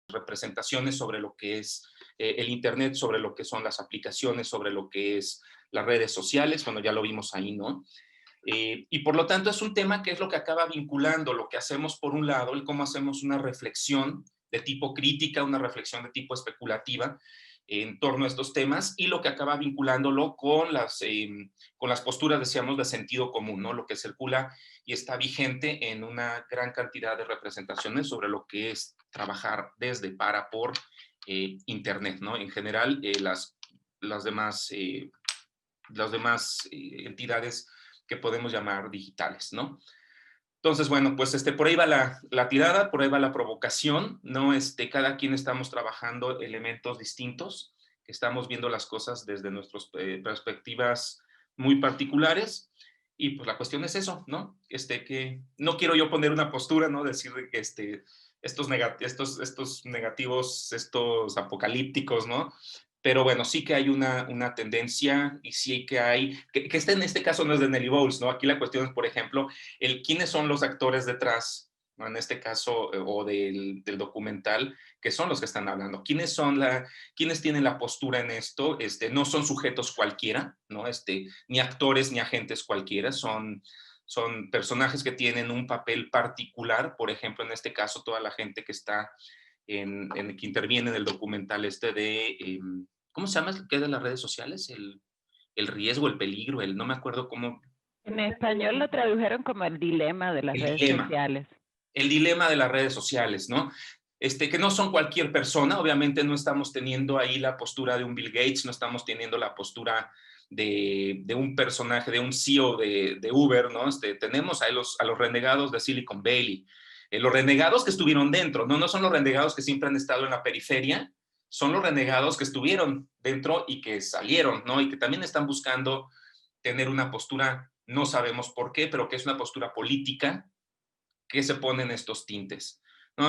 representaciones sobre lo que es el Internet, sobre lo que son las aplicaciones, sobre lo que es las redes sociales. Bueno, ya lo vimos ahí, ¿no? Y por lo tanto es un tema que es lo que acaba vinculando lo que hacemos por un lado, y cómo hacemos una reflexión de tipo crítica, una reflexión de tipo especulativa en torno a estos temas, y lo que acaba vinculándolo con las posturas, decíamos, de sentido común, ¿no? Lo que circula y está vigente en una gran cantidad de representaciones sobre lo que es trabajar desde, para, por Internet, ¿no? En general, las demás, entidades que podemos llamar digitales, ¿no? Entonces, bueno, pues por ahí va la tirada, por ahí va la provocación, ¿no? Cada quien estamos trabajando elementos distintos, estamos viendo las cosas desde nuestras perspectivas muy particulares, y pues la cuestión es eso, ¿no? Que no quiero yo poner una postura, ¿no? Decir que estos negativos, estos apocalípticos, ¿no? Pero bueno, sí que hay una tendencia, y sí que hay, que en este caso no es de Nelly Bowles, ¿no? Aquí la cuestión es, por ejemplo, quiénes son los actores detrás, ¿no? En este caso, o del documental, que son los que están hablando. ¿Quiénes tienen la postura en esto? No son sujetos cualquiera, ¿no? Ni actores ni agentes cualquiera, son personajes que tienen un papel particular. Por ejemplo, en este caso, toda la gente que está que interviene en el documental ¿cómo se llama? ¿Qué es de las redes sociales? El riesgo, el peligro, no me acuerdo cómo. En español lo tradujeron como el dilema de las El redes dilema, sociales. el dilema de las redes sociales, ¿no? Que no son cualquier persona. Obviamente no estamos teniendo ahí la postura de un Bill Gates, no estamos teniendo la postura de un personaje, de un CEO de Uber, ¿no? Tenemos a los renegados de Silicon Valley, los renegados que estuvieron dentro, ¿no? No son los renegados que siempre han estado en la periferia, son los renegados que estuvieron dentro y que salieron, ¿no? Y que también están buscando tener una postura, no sabemos por qué, pero que es una postura política, que se ponen estos tintes, ¿no?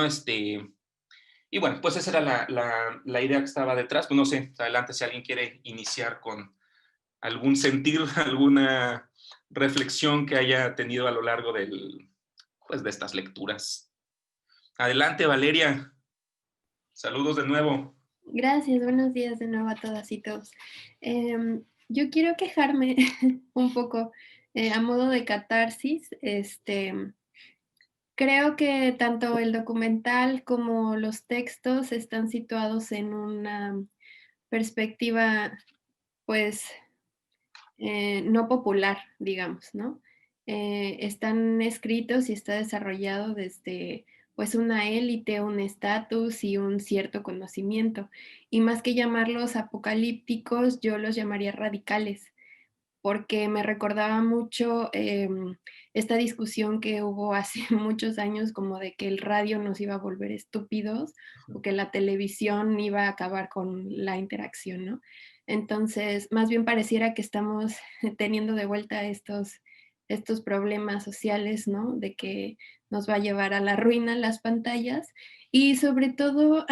Y bueno, pues esa era la idea que estaba detrás. Pues no sé, adelante si alguien quiere iniciar con algún sentir, alguna reflexión que haya tenido a lo largo pues, de estas lecturas. Adelante, Valeria. Saludos de nuevo. Gracias, buenos días de nuevo a todas y todos. Yo quiero quejarme un poco a modo de catarsis. Creo que tanto el documental como los textos están situados en una perspectiva, pues, no popular, digamos, ¿no? Están escritos y está desarrollado desde, pues, una élite, un estatus y un cierto conocimiento. Y más que llamarlos apocalípticos, yo los llamaría radicales, porque me recordaba mucho, esta discusión que hubo hace muchos años, como de que el radio nos iba a volver estúpidos, o que la televisión iba a acabar con la interacción, ¿no? Entonces, más bien pareciera que estamos teniendo de vuelta estos problemas sociales, ¿no? De que nos va a llevar a la ruina las pantallas. Y sobre todo,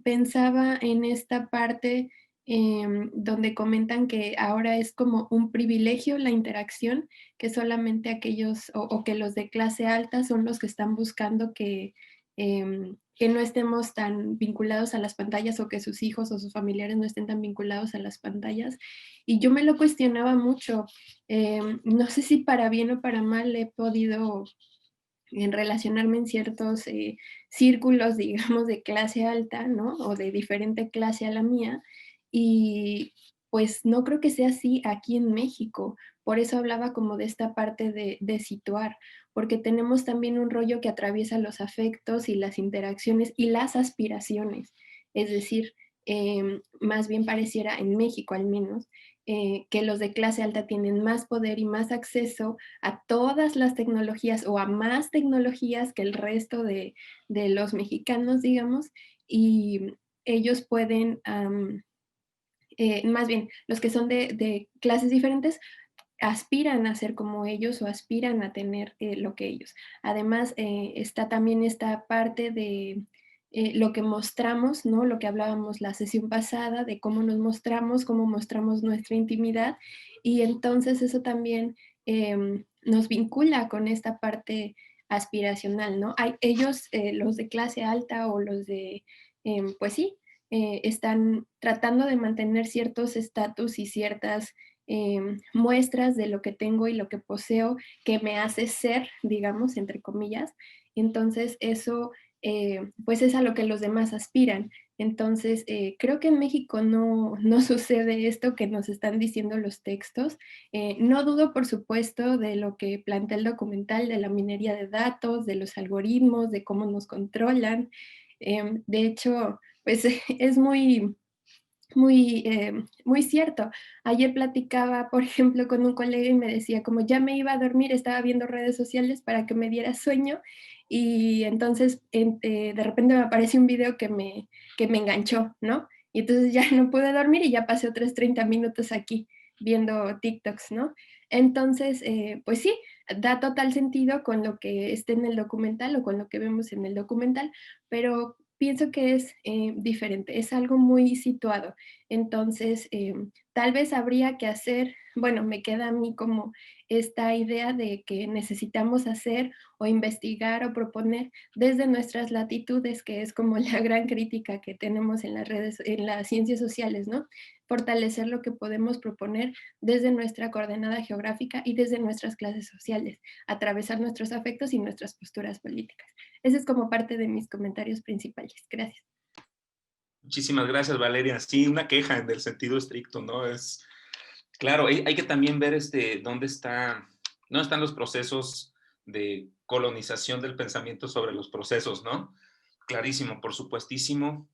pensaba en esta parte donde comentan que ahora es como un privilegio la interacción, que solamente aquellos o que los de clase alta son los que están buscando que no estemos tan vinculados a las pantallas, o que sus hijos o sus familiares no estén tan vinculados a las pantallas. Y yo me lo cuestionaba mucho. No sé si para bien o para mal he podido en relacionarme en ciertos círculos, digamos, de clase alta, ¿no? O de diferente clase a la mía. Y pues no creo que sea así aquí en México. Por eso hablaba como de esta parte de situar, porque tenemos también un rollo que atraviesa los afectos y las interacciones y las aspiraciones. Es decir, más bien pareciera en México al menos, que los de clase alta tienen más poder y más acceso a todas las tecnologías o a más tecnologías que el resto de los mexicanos, digamos, y ellos pueden, más bien, los que son de clases diferentes aspiran a ser como ellos o aspiran a tener lo que ellos. Además, está también esta parte de lo que mostramos, ¿no? Lo que hablábamos la sesión pasada, de cómo mostramos nuestra intimidad, y entonces eso también nos vincula con esta parte aspiracional, ¿no? Hay ellos, los de clase alta o los de pues sí, están tratando de mantener ciertos estatus y ciertas muestras de lo que tengo y lo que poseo que me hace ser, digamos, entre comillas. Entonces, eso, pues es a lo que los demás aspiran. Entonces, creo que en México no sucede esto que nos están diciendo los textos. No dudo, por supuesto, de lo que plantea el documental, de la minería de datos, de los algoritmos, de cómo nos controlan. De hecho, pues es muy cierto. Ayer platicaba, por ejemplo, con un colega y me decía, como ya me iba a dormir, estaba viendo redes sociales para que me diera sueño y entonces de repente me aparece un video que me enganchó, ¿no? Y entonces ya no pude dormir y ya pasé otros 30 minutos aquí viendo TikToks, ¿no? Entonces, pues sí, da total sentido con lo que esté en el documental o con lo que vemos en el documental, pero pienso que es diferente, es algo muy situado. Entonces, tal vez habría que hacer, bueno, me queda a mí como esta idea de que necesitamos hacer o investigar o proponer desde nuestras latitudes, que es como la gran crítica que tenemos en las redes, en las ciencias sociales, ¿no? Fortalecer lo que podemos proponer desde nuestra coordenada geográfica y desde nuestras clases sociales, atravesar nuestros afectos y nuestras posturas políticas. Ese es como parte de mis comentarios principales. Gracias. Muchísimas gracias, Valeria. Sí, una queja en el sentido estricto, ¿no? Es, claro, hay que también ver dónde están los procesos de colonización del pensamiento sobre los procesos, ¿no? Clarísimo, por supuestísimo.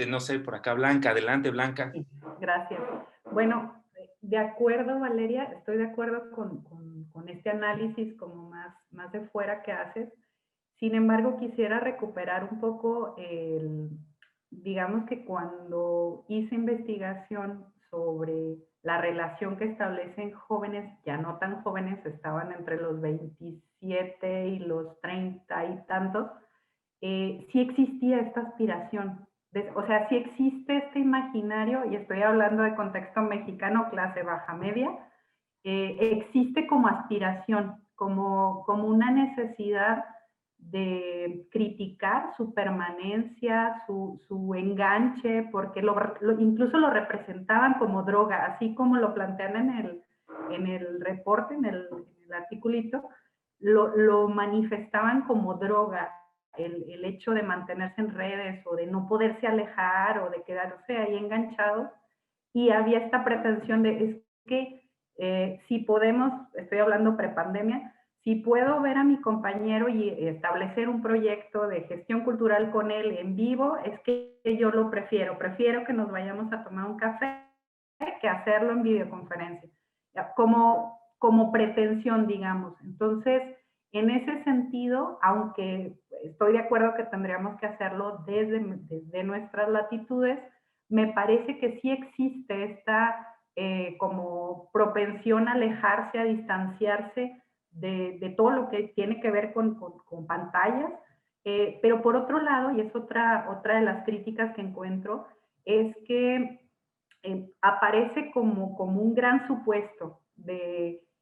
No sé, por acá Blanca, adelante Blanca. Sí, gracias. Bueno, de acuerdo, Valeria, estoy de acuerdo con este análisis como más de fuera que haces. Sin embargo, quisiera recuperar un poco digamos que cuando hice investigación sobre la relación que establecen jóvenes, ya no tan jóvenes, estaban entre los 27 y los 30 y tantos, sí existía esta aspiración. O sea, sí existe este imaginario, y estoy hablando de contexto mexicano, clase baja media, existe como aspiración, como una necesidad de criticar su permanencia, su enganche, porque incluso lo representaban como droga, así como lo plantean en el reporte, en el articulito, lo manifestaban como droga, el hecho de mantenerse en redes o de no poderse alejar o de quedarse ahí enganchados, y había esta pretensión de, es que si podemos, estoy hablando prepandemia, si puedo ver a mi compañero y establecer un proyecto de gestión cultural con él en vivo, es que yo lo prefiero que nos vayamos a tomar un café que hacerlo en videoconferencia, como pretensión, digamos. Entonces, en ese sentido, aunque estoy de acuerdo que tendríamos que hacerlo desde nuestras latitudes, me parece que sí existe esta como propensión a alejarse, a distanciarse de todo lo que tiene que ver con pantallas. Pero por otro lado, y es otra de las críticas que encuentro, es que aparece como un gran supuesto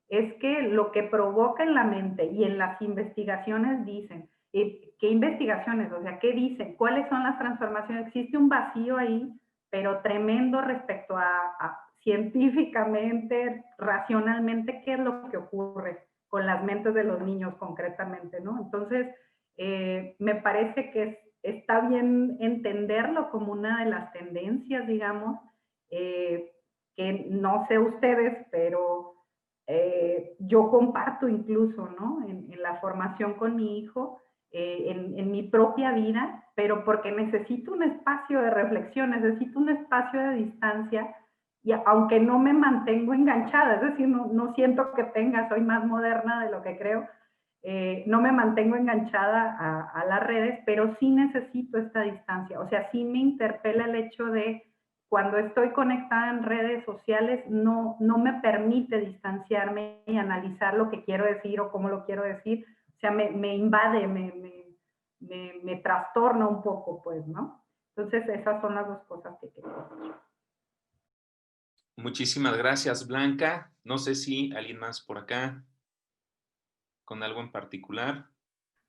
es que lo que provoca en la mente y en las investigaciones dicen, ¿qué investigaciones? O sea, ¿qué dicen? ¿Cuáles son las transformaciones? Existe un vacío ahí, pero tremendo respecto a científicamente, racionalmente, qué es lo que ocurre con las mentes de los niños concretamente, ¿no? Entonces, me parece que está bien entenderlo como una de las tendencias, digamos, que no sé ustedes, pero yo comparto incluso, ¿no? En la formación con mi hijo, en mi propia vida, pero porque necesito un espacio de reflexión, necesito un espacio de distancia, y aunque no me mantengo enganchada, es decir, no siento que soy más moderna de lo que creo, no me mantengo enganchada a las redes, pero sí necesito esta distancia, o sea, sí me interpela el hecho de cuando estoy conectada en redes sociales, no me permite distanciarme y analizar lo que quiero decir o cómo lo quiero decir. O sea, me invade, me trastorna un poco, pues, ¿no? Entonces, esas son las dos cosas que quería decir. Muchísimas gracias, Blanca. No sé si alguien más por acá con algo en particular.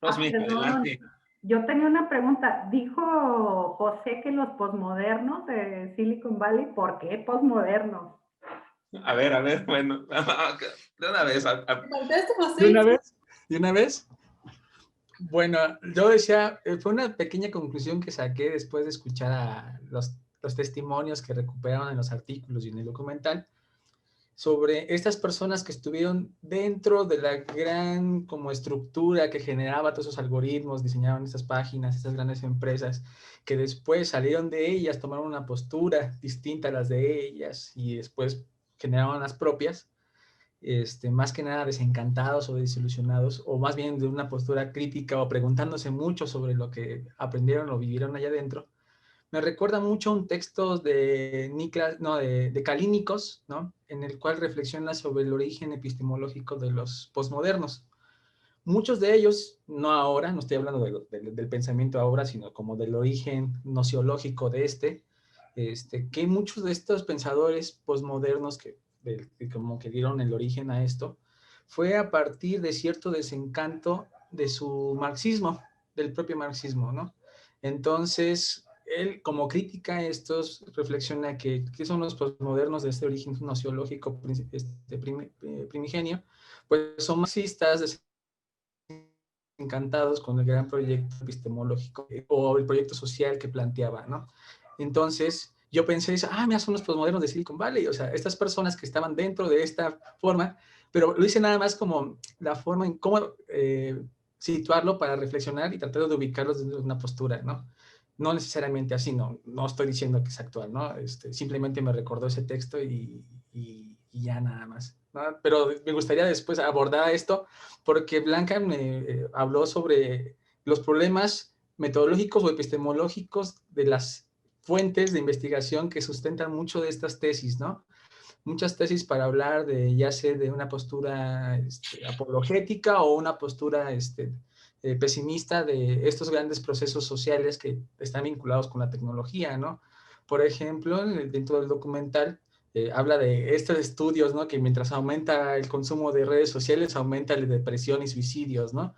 Rosmi, Perdón, adelante. Yo tenía una pregunta. Dijo José que los posmodernos de Silicon Valley, ¿por qué posmodernos? A ver, bueno, de una vez. ¿Contaste, José? ¿De una vez? ¿De una vez? Bueno, yo decía, fue una pequeña conclusión que saqué después de escuchar a los testimonios que recuperaron en los artículos y en el documental sobre estas personas que estuvieron dentro de la gran como estructura que generaba todos esos algoritmos, diseñaron estas páginas, estas grandes empresas, que después salieron de ellas, tomaron una postura distinta a las de ellas y después generaron las propias. Más que nada desencantados o desilusionados, o más bien de una postura crítica o preguntándose mucho sobre lo que aprendieron o vivieron allá adentro. Me recuerda mucho un texto de de Kalínicos, ¿no? En el cual reflexiona sobre el origen epistemológico de los posmodernos. Muchos de ellos, no ahora, no estoy hablando del pensamiento ahora, sino como del origen nociológico de que muchos de estos pensadores posmodernos que como que dieron el origen a esto, fue a partir de cierto desencanto de su marxismo, del propio marxismo, ¿no? Entonces, él como crítica a estos, reflexiona que son los posmodernos de este origen nociológico primigenio, pues son marxistas encantados con el gran proyecto epistemológico o el proyecto social que planteaba, ¿no? Entonces, yo pensé, mira, son los posmodernos de Silicon Valley, o sea, estas personas que estaban dentro de esta forma, pero lo hice nada más como la forma en cómo situarlo para reflexionar y tratar de ubicarlos desde una postura, ¿no? No necesariamente así, no estoy diciendo que es actual, ¿no? Simplemente me recordó ese texto y ya nada más, ¿no? Pero me gustaría después abordar esto porque Blanca me habló sobre los problemas metodológicos o epistemológicos de las fuentes de investigación que sustentan mucho de estas tesis, ¿no? Muchas tesis para hablar de, ya sea de una postura apologética o una postura pesimista de estos grandes procesos sociales que están vinculados con la tecnología, ¿no? Por ejemplo, dentro del documental, habla de estos estudios, ¿no? Que mientras aumenta el consumo de redes sociales, aumenta la depresión y suicidios, ¿no?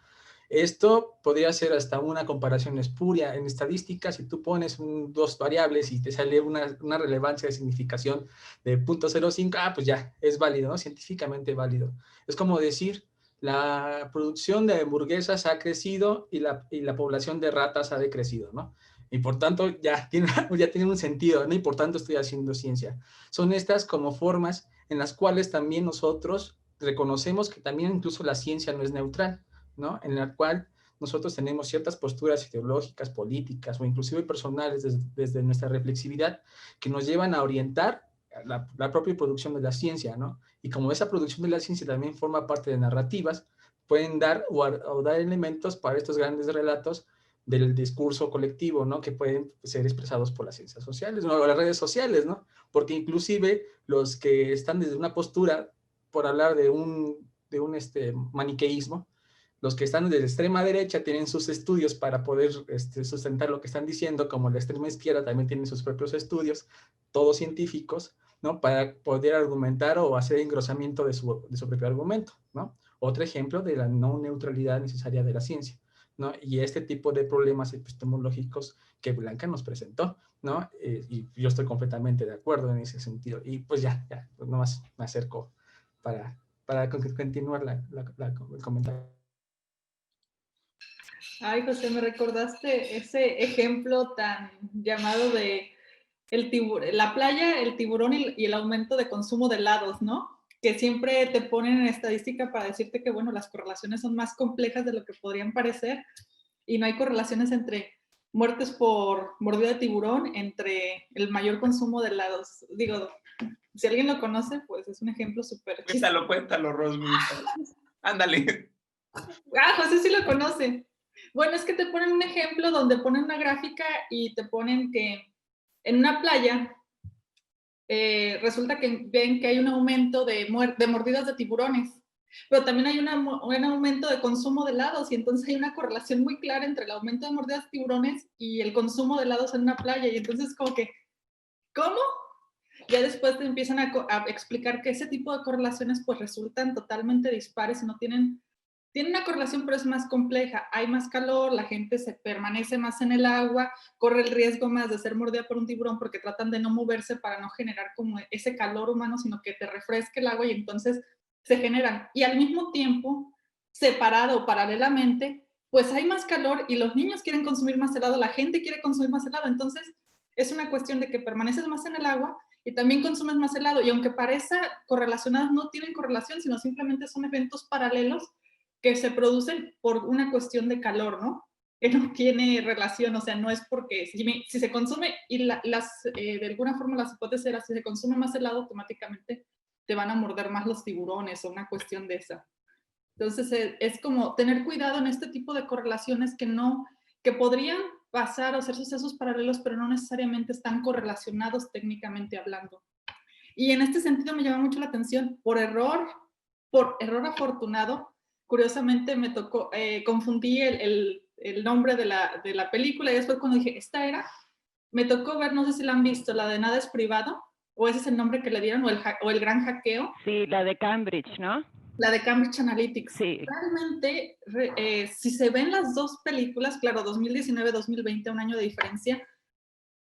Esto podría ser hasta una comparación espuria. En estadística, si tú pones dos variables y te sale una relevancia de significación de 0.05, pues ya, es válido, ¿no? Científicamente válido. Es como decir, la producción de hamburguesas ha crecido y la población de ratas ha decrecido, ¿no? Y por tanto ya tiene un sentido, ¿no? Y por tanto estoy haciendo ciencia. Son estas como formas en las cuales también nosotros reconocemos que también incluso la ciencia no es neutral, ¿no? En la cual nosotros tenemos ciertas posturas ideológicas, políticas o inclusive personales desde nuestra reflexividad que nos llevan a orientar la propia producción de la ciencia, ¿no? Y como esa producción de la ciencia también forma parte de narrativas, pueden dar o dar elementos para estos grandes relatos del discurso colectivo, ¿no? Que pueden ser expresados por las ciencias sociales, ¿no? O las redes sociales, ¿no? Porque inclusive los que están desde una postura, por hablar de un maniqueísmo, los que están de la extrema derecha tienen sus estudios para poder sustentar lo que están diciendo, como la extrema izquierda también tiene sus propios estudios, todos científicos, ¿no? Para poder argumentar o hacer engrosamiento de su propio argumento, ¿no? Otro ejemplo de la no neutralidad necesaria de la ciencia, ¿no? Y este tipo de problemas epistemológicos que Blanca nos presentó, ¿no? Y yo estoy completamente de acuerdo en ese sentido. Y pues ya pues nomás me acerco para continuar el comentario. Ay, José, me recordaste ese ejemplo tan llamado de la playa, el tiburón y el aumento de consumo de helados, ¿no? Que siempre te ponen en estadística para decirte que, bueno, las correlaciones son más complejas de lo que podrían parecer y no hay correlaciones entre muertes por mordida de tiburón entre el mayor consumo de helados. Digo, si alguien lo conoce, pues es un ejemplo súper chistoso. Cuéntalo, Rosmi. Ándale. José sí lo conoce. Bueno, es que te ponen un ejemplo donde ponen una gráfica y te ponen que en una playa resulta que ven que hay un aumento de mordidas de tiburones, pero también hay un aumento de consumo de helados y entonces hay una correlación muy clara entre el aumento de mordidas de tiburones y el consumo de helados en una playa y entonces como que, ¿cómo? Ya después te empiezan a explicar que ese tipo de correlaciones pues resultan totalmente dispares y no tienen tiene una correlación, pero es más compleja. Hay más calor, la gente se permanece más en el agua, corre el riesgo más de ser mordida por un tiburón porque tratan de no moverse para no generar como ese calor humano, sino que te refresque el agua y entonces se generan. Y al mismo tiempo, separado paralelamente, pues hay más calor y los niños quieren consumir más helado, la gente quiere consumir más helado. Entonces, es una cuestión de que permaneces más en el agua y también consumes más helado. Y aunque parezca correlacionadas, no tienen correlación, sino simplemente son eventos paralelos que se producen por una cuestión de calor, ¿no? Que no tiene relación, o sea, no es porque si se consume, y de alguna forma las hipótesis eran, si se consume más helado, automáticamente te van a morder más los tiburones o una cuestión de esa. Entonces, es como tener cuidado en este tipo de correlaciones que podrían pasar o ser sucesos paralelos, pero no necesariamente están correlacionados técnicamente hablando. Y en este sentido me llama mucho la atención, por error afortunado, curiosamente me tocó, confundí el nombre de la película y después cuando dije, esta era, me tocó ver, no sé si la han visto, la de Nada es privado, o ese es el nombre que le dieron, o el gran hackeo. Sí, la de Cambridge, ¿no? La de Cambridge Analytics. Sí. Realmente, si se ven las dos películas, claro, 2019-2020, un año de diferencia,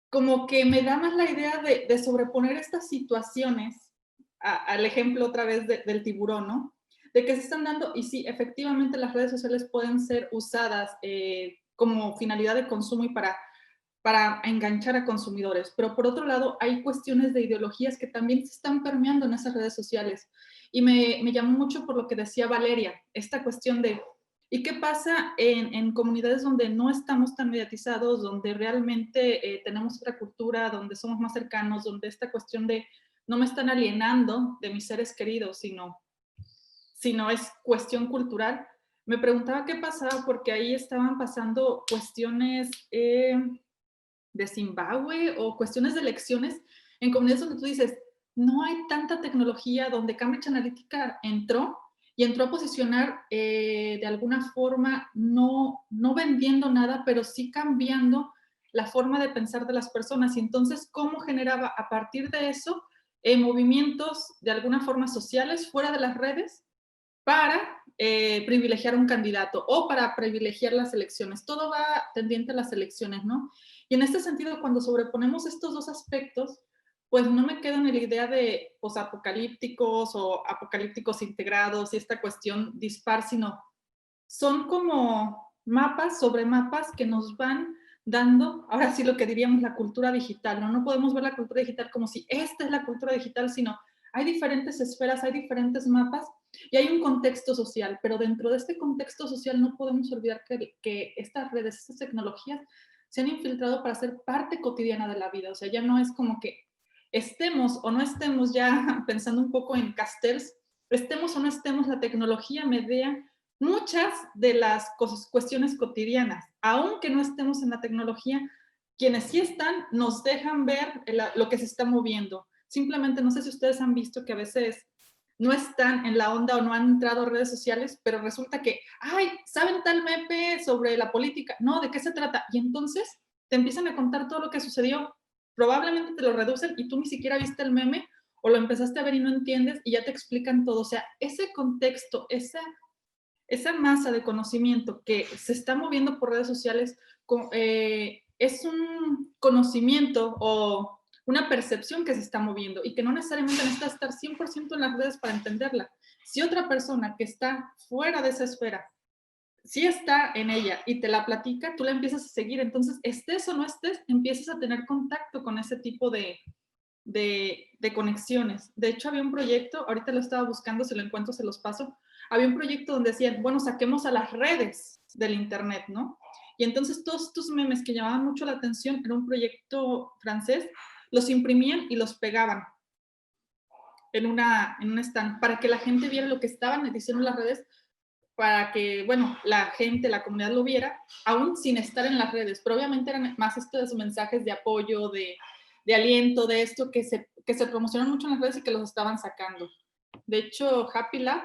como que me da más la idea de sobreponer estas situaciones al ejemplo otra vez del tiburón, ¿no? De que se están dando, y sí, efectivamente las redes sociales pueden ser usadas como finalidad de consumo y para enganchar a consumidores, pero por otro lado hay cuestiones de ideologías que también se están permeando en esas redes sociales. Y me llamó mucho por lo que decía Valeria, esta cuestión de, ¿y qué pasa en comunidades donde no estamos tan mediatizados, donde realmente tenemos otra cultura, donde somos más cercanos, donde esta cuestión de no me están alienando de mis seres queridos, sino es cuestión cultural? Me preguntaba qué pasaba porque ahí estaban pasando cuestiones de Zimbabue o cuestiones de elecciones en comunidades donde tú dices, no hay tanta tecnología, donde Cambridge Analytica entró a posicionar de alguna forma, no vendiendo nada, pero sí cambiando la forma de pensar de las personas. Y entonces, ¿cómo generaba a partir de eso movimientos de alguna forma sociales fuera de las redes para privilegiar un candidato o para privilegiar las elecciones? Todo va tendiente a las elecciones, ¿no? Y en este sentido, cuando sobreponemos estos dos aspectos, pues no me quedo en la idea de posapocalípticos o apocalípticos integrados y esta cuestión dispar, sino son como mapas sobre mapas que nos van dando, ahora sí lo que diríamos la cultura digital, ¿no? No podemos ver la cultura digital como si esta es la cultura digital, sino hay diferentes esferas, hay diferentes mapas y hay un contexto social, pero dentro de este contexto social no podemos olvidar que estas redes, estas tecnologías se han infiltrado para ser parte cotidiana de la vida. O sea, ya no es como que estemos o no estemos, ya pensando un poco en Castells, estemos o no estemos, la tecnología media muchas de las cuestiones cotidianas. Aunque no estemos en la tecnología, quienes sí están nos dejan ver lo que se está moviendo. Simplemente, no sé si ustedes han visto que a veces no están en la onda o no han entrado a redes sociales, pero resulta que, ay, ¿saben tal meme sobre la política? No, ¿de qué se trata? Y entonces te empiezan a contar todo lo que sucedió. Probablemente te lo reducen y tú ni siquiera viste el meme o lo empezaste a ver y no entiendes y ya te explican todo. O sea, ese contexto, esa masa de conocimiento que se está moviendo por redes sociales es un conocimiento o una percepción que se está moviendo y que no necesariamente necesita estar 100% en las redes para entenderla. Si otra persona que está fuera de esa esfera, sí está en ella y te la platica, tú la empiezas a seguir. Entonces, estés o no estés, empiezas a tener contacto con ese tipo de conexiones. De hecho, había un proyecto, ahorita lo estaba buscando, se lo encuentro, se los paso. Había un proyecto donde decían, bueno, saquemos a las redes del internet, ¿no? Y entonces todos estos memes que llamaban mucho la atención, era un proyecto francés, los imprimían y los pegaban en un stand para que la gente viera lo que estaban diciendo en las redes, para que, bueno, la gente, la comunidad lo viera, aún sin estar en las redes. Pero obviamente eran más estos mensajes de apoyo, de aliento, de esto que se promocionan mucho en las redes y que los estaban sacando. De hecho, Happy Lab,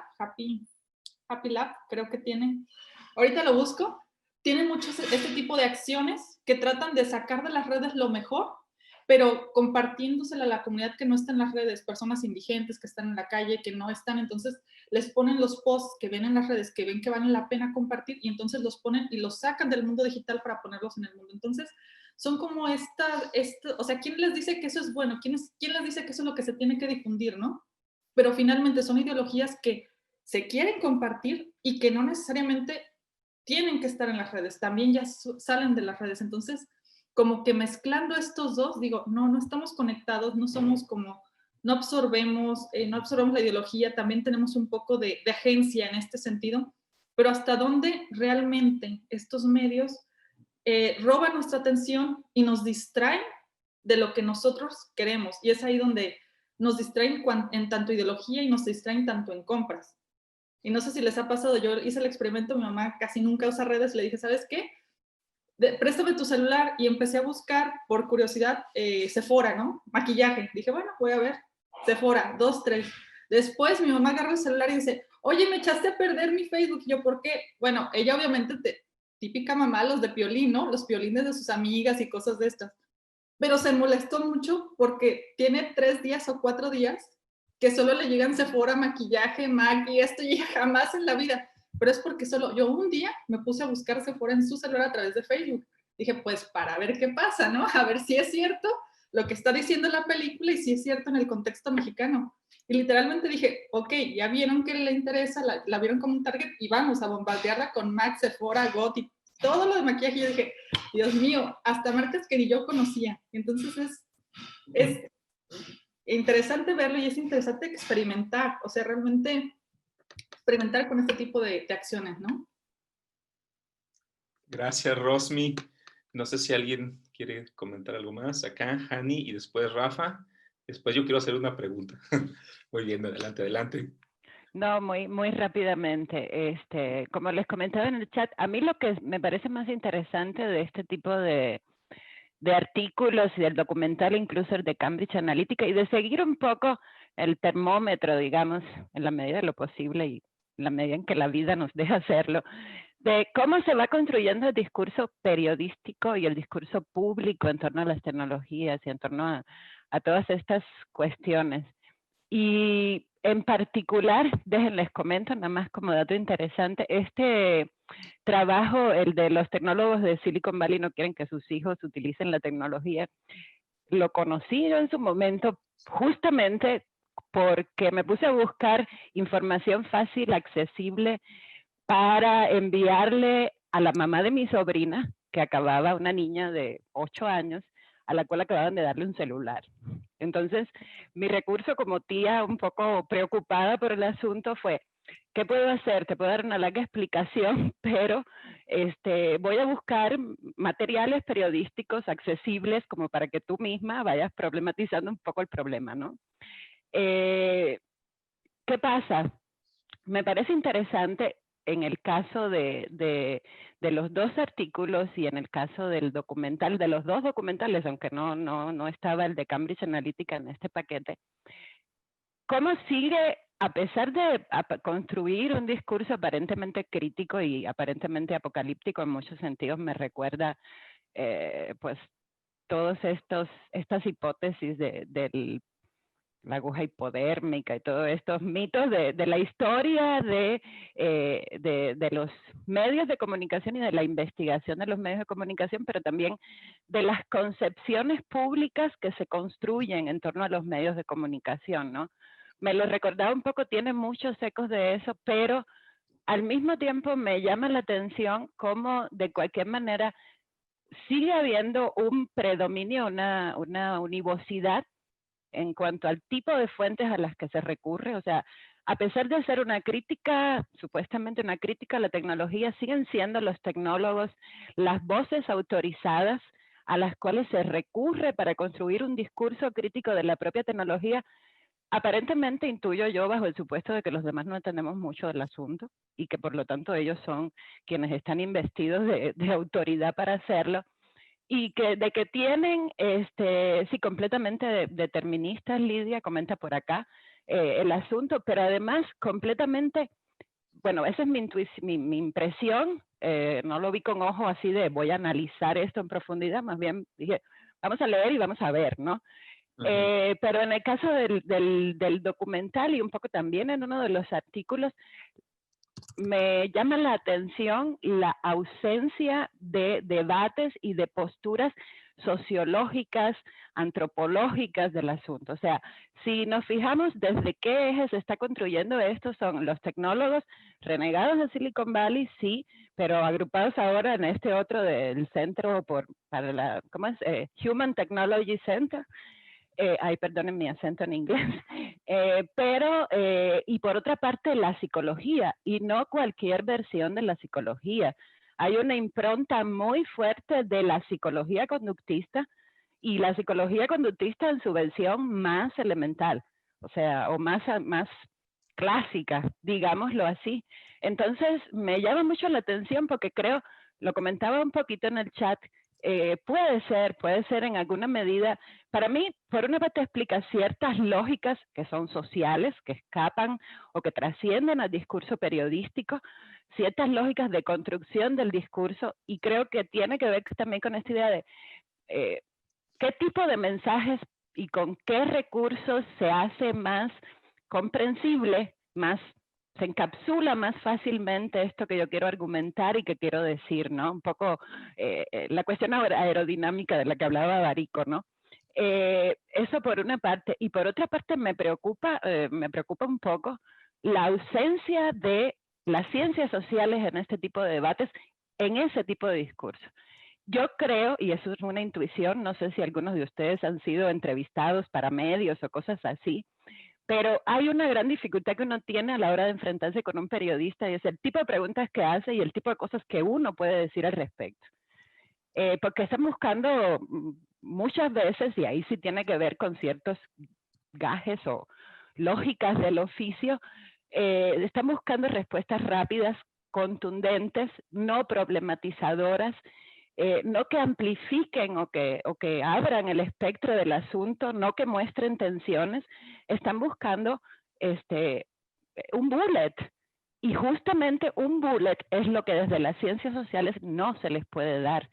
creo que tienen, ahorita lo busco, tienen muchos este tipo de acciones que tratan de sacar de las redes lo mejor pero compartiéndosela a la comunidad que no está en las redes, personas indigentes que están en la calle, que no están, entonces les ponen los posts que ven en las redes, que ven que valen la pena compartir, y entonces los ponen y los sacan del mundo digital para ponerlos en el mundo. Entonces, son como o sea, ¿quién les dice que eso es bueno? ¿Quién les dice que eso es lo que se tiene que difundir, no? Pero finalmente son ideologías que se quieren compartir y que no necesariamente tienen que estar en las redes, también ya salen de las redes. Entonces, como que mezclando estos dos, digo, no estamos conectados, no somos como, no absorbemos la ideología, también tenemos un poco de agencia en este sentido, pero hasta dónde realmente estos medios roban nuestra atención y nos distraen de lo que nosotros queremos. Y es ahí donde nos distraen en tanto ideología y nos distraen tanto en compras. Y no sé si les ha pasado, yo hice el experimento, mi mamá casi nunca usa redes, le dije, ¿sabes qué? Préstame tu celular, y empecé a buscar por curiosidad Sephora, ¿no? Maquillaje. Dije, bueno, voy a ver. Sephora, 2, 3. Después mi mamá agarra el celular y dice, oye, me echaste a perder mi Facebook. Y yo, ¿por qué? Bueno, ella obviamente, típica mamá, los de Piolín, ¿no? Los piolines de sus amigas y cosas de estas. Pero se molestó mucho porque tiene 3 días o 4 días que solo le llegan Sephora, maquillaje, Mac, y esto, y jamás en la vida. Pero es porque solo yo un día me puse a buscar Sephora en su celular a través de Facebook. Dije, pues para ver qué pasa, ¿no? A ver si es cierto lo que está diciendo la película y si es cierto en el contexto mexicano. Y literalmente dije, ok, ya vieron que le interesa, la vieron como un target y vamos a bombardearla con Mac, Sephora, Got y todo lo de maquillaje. Y yo dije, Dios mío, hasta marcas que ni yo conocía. Entonces es interesante verlo y es interesante experimentar, o sea, realmente experimentar con este tipo de acciones, ¿no? Gracias, Rosmi. No sé si alguien quiere comentar algo más. Acá, Hani, y después Rafa. Después yo quiero hacer una pregunta. Muy bien, adelante, adelante. No, muy rápidamente. Como les comentaba en el chat, a mí lo que me parece más interesante de este tipo de artículos y del documental, incluso el de Cambridge Analytica, y de seguir un poco el termómetro, digamos, en la medida de lo posible y en la medida en que la vida nos deja hacerlo, de cómo se va construyendo el discurso periodístico y el discurso público en torno a las tecnologías y en torno a todas estas cuestiones. Y en particular, déjenles comento, nada más como dato interesante, este trabajo, el de los tecnólogos de Silicon Valley no quieren que sus hijos utilicen la tecnología, lo conocí yo en su momento justamente porque me puse a buscar información fácil, accesible, para enviarle a la mamá de mi sobrina, que acababa, una niña de 8 años, a la cual acababan de darle un celular. Entonces, mi recurso como tía un poco preocupada por el asunto fue, ¿qué puedo hacer? Te puedo dar una larga explicación, pero voy a buscar materiales periodísticos accesibles como para que tú misma vayas problematizando un poco el problema, ¿no? ¿Qué pasa? Me parece interesante en el caso de los 2 artículos y en el caso del documental, de los 2 documentales, aunque no estaba el de Cambridge Analytica en este paquete, cómo sigue, a pesar de construir un discurso aparentemente crítico y aparentemente apocalíptico en muchos sentidos, me recuerda pues todas estas hipótesis del la aguja hipodérmica y todos estos mitos de la historia de los medios de comunicación y de la investigación de los medios de comunicación, pero también de las concepciones públicas que se construyen en torno a los medios de comunicación, ¿no? Me lo recordaba un poco, tiene muchos ecos de eso, pero al mismo tiempo me llama la atención cómo de cualquier manera sigue habiendo un predominio, una univocidad en cuanto al tipo de fuentes a las que se recurre. O sea, a pesar de ser una crítica, supuestamente una crítica a la tecnología, siguen siendo los tecnólogos las voces autorizadas a las cuales se recurre para construir un discurso crítico de la propia tecnología. Aparentemente intuyo yo bajo el supuesto de que los demás no entendemos mucho del asunto y que por lo tanto ellos son quienes están investidos de autoridad para hacerlo. Y de que tienen, sí, completamente deterministas, Lidia comenta por acá el asunto, pero además completamente, bueno, esa es mi impresión, no lo vi con ojo así de voy a analizar esto en profundidad, más bien dije, vamos a leer y vamos a ver, ¿no? Pero en el caso del documental y un poco también en uno de los artículos, me llama la atención la ausencia de debates y de posturas sociológicas, antropológicas del asunto. O sea, si nos fijamos desde qué eje se está construyendo esto, son los tecnólogos renegados de Silicon Valley, sí, pero agrupados ahora en este otro del centro para la, ¿cómo es? Human Technology Center. Ay, perdonen mi acento en inglés, y por otra parte la psicología, y no cualquier versión de la psicología. Hay una impronta muy fuerte de la psicología conductista, y la psicología conductista en su versión más elemental, o sea, o más clásica, digámoslo así. Entonces, me llama mucho la atención porque creo, lo comentaba un poquito en el chat, puede ser en alguna medida, para mí, por una parte explica ciertas lógicas que son sociales, que escapan o que trascienden al discurso periodístico, ciertas lógicas de construcción del discurso, y creo que tiene que ver también con esta idea de qué tipo de mensajes y con qué recursos se hace más comprensible, se encapsula más fácilmente esto que yo quiero argumentar y que quiero decir, ¿no? Un poco la cuestión aerodinámica de la que hablaba Barico, ¿no? Eso por una parte. Y por otra parte me preocupa un poco la ausencia de las ciencias sociales en este tipo de debates, en ese tipo de discurso. Yo creo, y eso es una intuición, no sé si algunos de ustedes han sido entrevistados para medios o cosas así, pero hay una gran dificultad que uno tiene a la hora de enfrentarse con un periodista, y es el tipo de preguntas que hace y el tipo de cosas que uno puede decir al respecto. Porque están buscando muchas veces, y ahí sí tiene que ver con ciertos gajes o lógicas del oficio, están buscando respuestas rápidas, contundentes, no problematizadoras, no que amplifiquen o que abran el espectro del asunto, no que muestren tensiones, están buscando un bullet. Y justamente un bullet es lo que desde las ciencias sociales no se les puede dar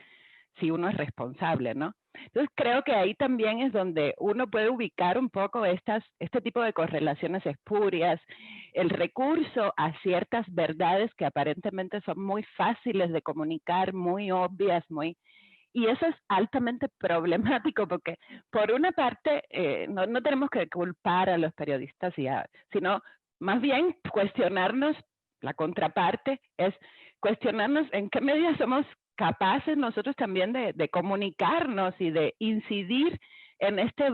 si uno es responsable, ¿no? Entonces creo que ahí también es donde uno puede ubicar un poco este tipo de correlaciones espurias, el recurso a ciertas verdades que aparentemente son muy fáciles de comunicar, muy obvias, y eso es altamente problemático porque por una parte no tenemos que culpar a los periodistas, sino más bien cuestionarnos, la contraparte es cuestionarnos en qué medida somos capaces nosotros también de comunicarnos y de incidir en este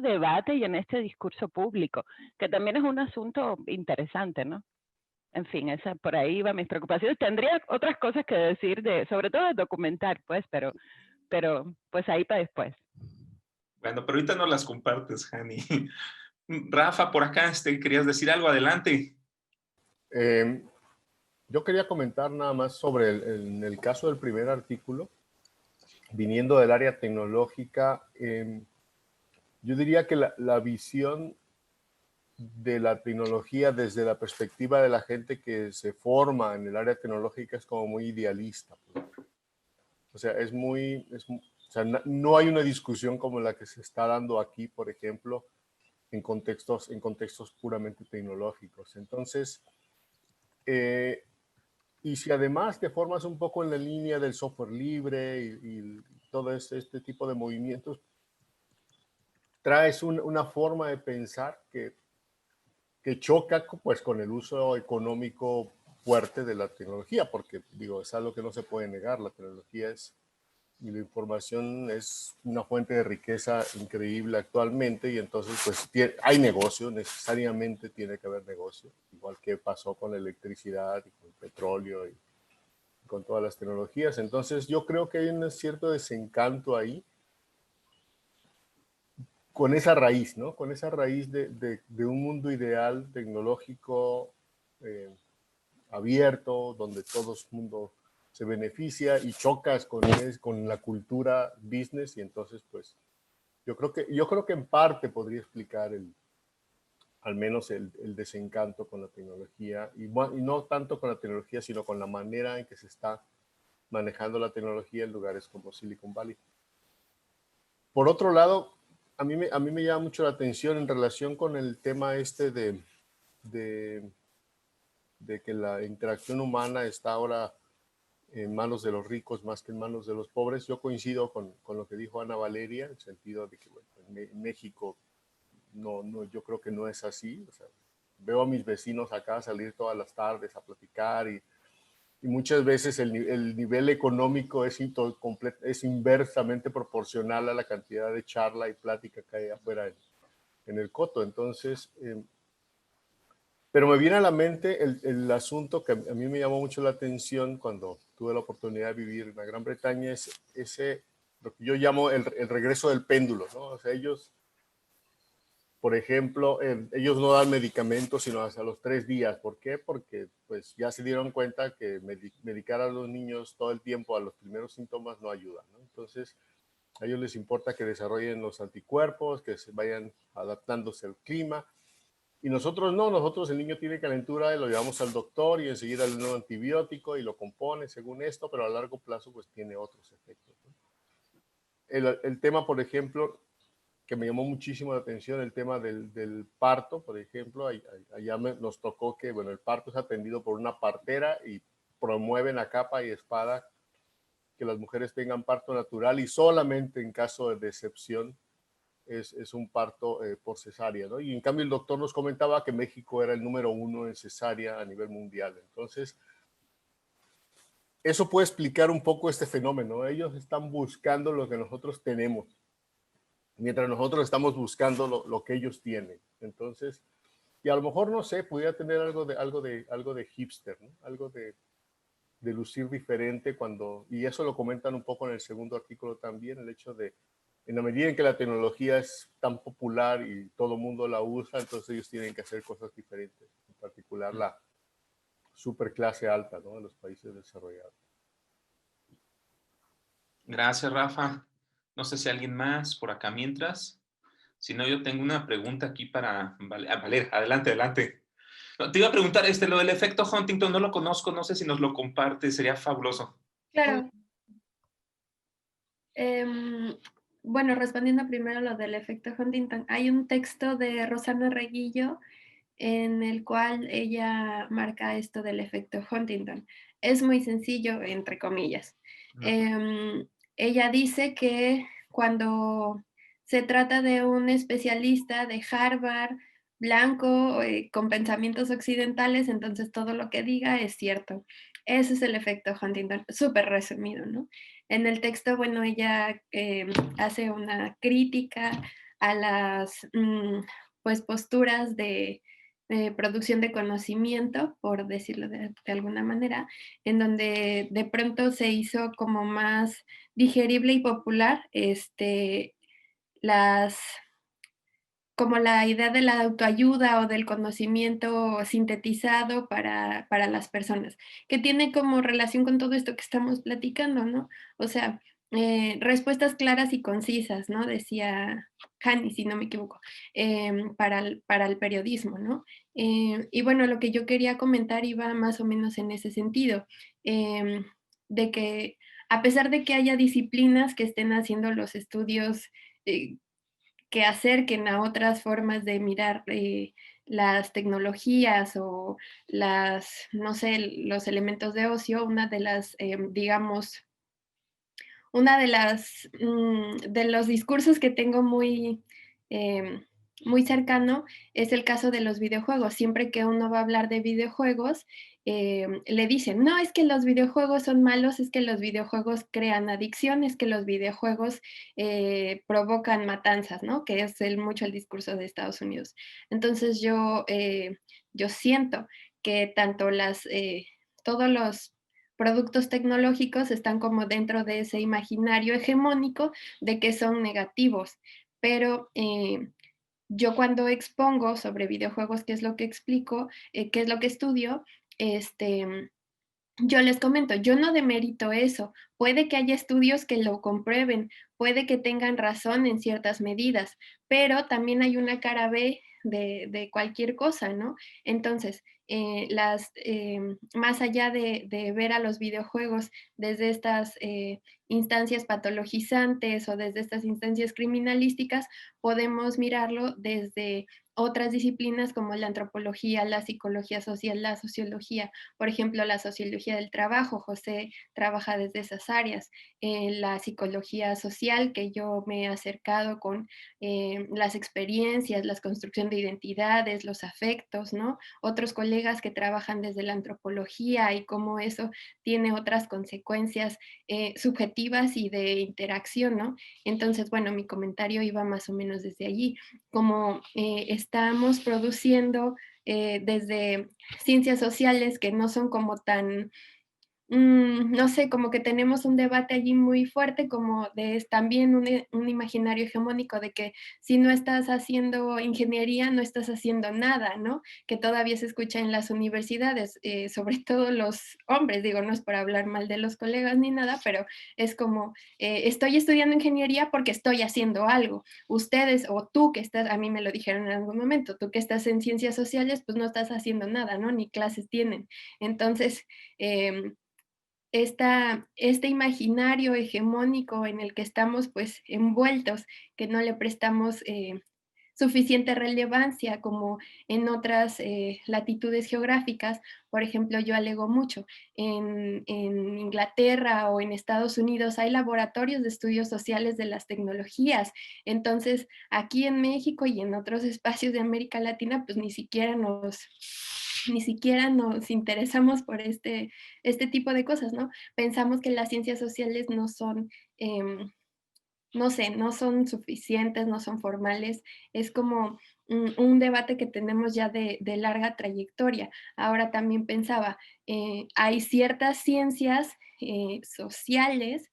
debate y en este discurso público, que también es un asunto interesante, ¿no? En fin, por ahí van mis preocupaciones. Tendría otras cosas que decir, sobre todo de documentar, pues, pero pues ahí para después. Bueno, pero ahorita no las compartes, Hani. Rafa, por acá, ¿querías decir algo? Adelante. Yo quería comentar nada más sobre en el caso del primer artículo, viniendo del área tecnológica, yo diría que la visión de la tecnología desde la perspectiva de la gente que se forma en el área tecnológica es como muy idealista. O sea, o sea, no hay una discusión como la que se está dando aquí, por ejemplo, en contextos puramente tecnológicos. Entonces, y si además te formas un poco en la línea del software libre y todo este tipo de movimientos, traes una forma de pensar que choca pues con el uso económico fuerte de la tecnología, porque digo, es algo que no se puede negar, la tecnología y la información es una fuente de riqueza increíble actualmente, y entonces pues hay negocio, necesariamente tiene que haber negocio, igual que pasó con la electricidad y con el petróleo y con todas las tecnologías. Entonces yo creo que hay un cierto desencanto ahí con esa raíz, ¿no? Con esa raíz de un mundo ideal tecnológico abierto, donde todo el mundo se beneficia, y chocas con la cultura business, y entonces pues yo creo que en parte podría explicar al menos el desencanto con la tecnología, y no tanto con la tecnología, sino con la manera en que se está manejando la tecnología en lugares como Silicon Valley. Por otro lado, a mí me llama mucho la atención en relación con el tema este de que la interacción humana está ahora en manos de los ricos más que en manos de los pobres. Yo coincido con lo que dijo Ana Valeria, en el sentido de que bueno, en México yo creo que no es así. O sea, veo a mis vecinos acá salir todas las tardes a platicar y muchas veces el nivel económico es inversamente proporcional a la cantidad de charla y plática que hay afuera en el coto. Entonces, pero me viene a la mente el asunto que a mí me llamó mucho la atención cuando tuve la oportunidad de vivir en la Gran Bretaña, es lo que yo llamo el regreso del péndulo, ¿no? O sea, ellos, por ejemplo, ellos no dan medicamentos sino hasta los 3 días. ¿Por qué? Porque pues ya se dieron cuenta que medicar a los niños todo el tiempo a los primeros síntomas no ayuda, ¿no? Entonces, a ellos les importa que desarrollen los anticuerpos, que se vayan adaptándose al clima. Y nosotros no, nosotros el niño tiene calentura y lo llevamos al doctor y enseguida le dan un antibiótico y lo compone según esto, pero a largo plazo pues tiene otros efectos, ¿no? El tema, por ejemplo, que me llamó muchísimo la atención, el tema del parto, por ejemplo, allá nos tocó que, bueno, el parto es atendido por una partera y promueven a capa y espada que las mujeres tengan parto natural y solamente en caso de excepción es un parto por cesárea, ¿no? Y en cambio el doctor nos comentaba que México era el número 1 en cesárea a nivel mundial. Entonces, eso puede explicar un poco este fenómeno. Ellos están buscando lo que nosotros tenemos, mientras nosotros estamos buscando lo que ellos tienen. Entonces, y a lo mejor, no sé, pudiera tener algo de hipster, ¿no? Algo de lucir diferente y eso lo comentan un poco en el segundo artículo también, el hecho de, en la medida en que la tecnología es tan popular y todo el mundo la usa, entonces ellos tienen que hacer cosas diferentes, en particular la superclase alta, ¿no?, de los países desarrollados. Gracias, Rafa. No sé si alguien más por acá mientras. Si no, yo tengo una pregunta aquí para Valer. Adelante, adelante. No, te iba a preguntar, lo del efecto Huntington no lo conozco, no sé si nos lo compartes, sería fabuloso. Claro. Bueno, respondiendo primero a lo del efecto Huntington, hay un texto de Rosana Reguillo en el cual ella marca esto del efecto Huntington. Es muy sencillo, entre comillas. Ella dice que cuando se trata de un especialista de Harvard, blanco, con pensamientos occidentales, entonces todo lo que diga es cierto. Ese es el efecto Huntington, súper resumido, ¿no? En el texto, bueno, ella hace una crítica a las pues posturas de producción de conocimiento, por decirlo de alguna manera, en donde de pronto se hizo como más digerible y popular las como la idea de la autoayuda o del conocimiento sintetizado para las personas, que tiene como relación con todo esto que estamos platicando, ¿no? O sea, respuestas claras y concisas, ¿no? Decía Hani, si no me equivoco, para el periodismo, ¿no? Y bueno, lo que yo quería comentar iba más o menos en ese sentido, de que a pesar de que haya disciplinas que estén haciendo los estudios, que acerquen a otras formas de mirar las tecnologías o no sé, los elementos de ocio, una de las, digamos, una de los discursos que tengo muy cercano es el caso de los videojuegos. Siempre que uno va a hablar de videojuegos, le dicen, no, es que los videojuegos son malos, es que los videojuegos crean adicción, es que los videojuegos provocan matanzas, ¿no? Que es mucho el discurso de Estados Unidos. Entonces yo siento que tanto todos los productos tecnológicos están como dentro de ese imaginario hegemónico de que son negativos, pero yo cuando expongo sobre videojuegos, qué es lo que explico, qué es lo que estudio, yo les comento, yo no demerito eso, puede que haya estudios que lo comprueben, puede que tengan razón en ciertas medidas, pero también hay una cara B de cualquier cosa, ¿no? Entonces, más allá de ver a los videojuegos desde estas instancias patologizantes o desde estas instancias criminalísticas, podemos mirarlo desde otras disciplinas como la antropología, la psicología social, la sociología. Por ejemplo, la sociología del trabajo, José trabaja desde esas áreas. La psicología social, que yo me he acercado con las experiencias, la construcción de identidades, los afectos, ¿no? Otros colegas que trabajan desde la antropología y cómo eso tiene otras consecuencias subjetivas y de interacción, ¿no? Entonces, bueno, mi comentario iba más o menos desde allí, como estamos produciendo desde ciencias sociales que no son como tan no sé, como que tenemos un debate allí muy fuerte, como de también un imaginario hegemónico de que si no estás haciendo ingeniería, no estás haciendo nada, ¿no? Que todavía se escucha en las universidades, sobre todo los hombres, digo, no es por hablar mal de los colegas ni nada, pero es como, estoy estudiando ingeniería porque estoy haciendo algo. Ustedes o tú que estás, a mí me lo dijeron en algún momento, tú que estás en ciencias sociales, pues no estás haciendo nada, ¿no? Ni clases tienen. Entonces, este imaginario hegemónico en el que estamos pues envueltos, que no le prestamos suficiente relevancia como en otras latitudes geográficas. Por ejemplo, yo alego mucho, en Inglaterra o en Estados Unidos hay laboratorios de estudios sociales de las tecnologías. Entonces, aquí en México y en otros espacios de América Latina, pues ni siquiera nos interesamos por este tipo de cosas, ¿no? Pensamos que las ciencias sociales no son, no sé, no son suficientes, no son formales. Es como un debate que tenemos ya de larga trayectoria. Ahora también pensaba, hay ciertas ciencias sociales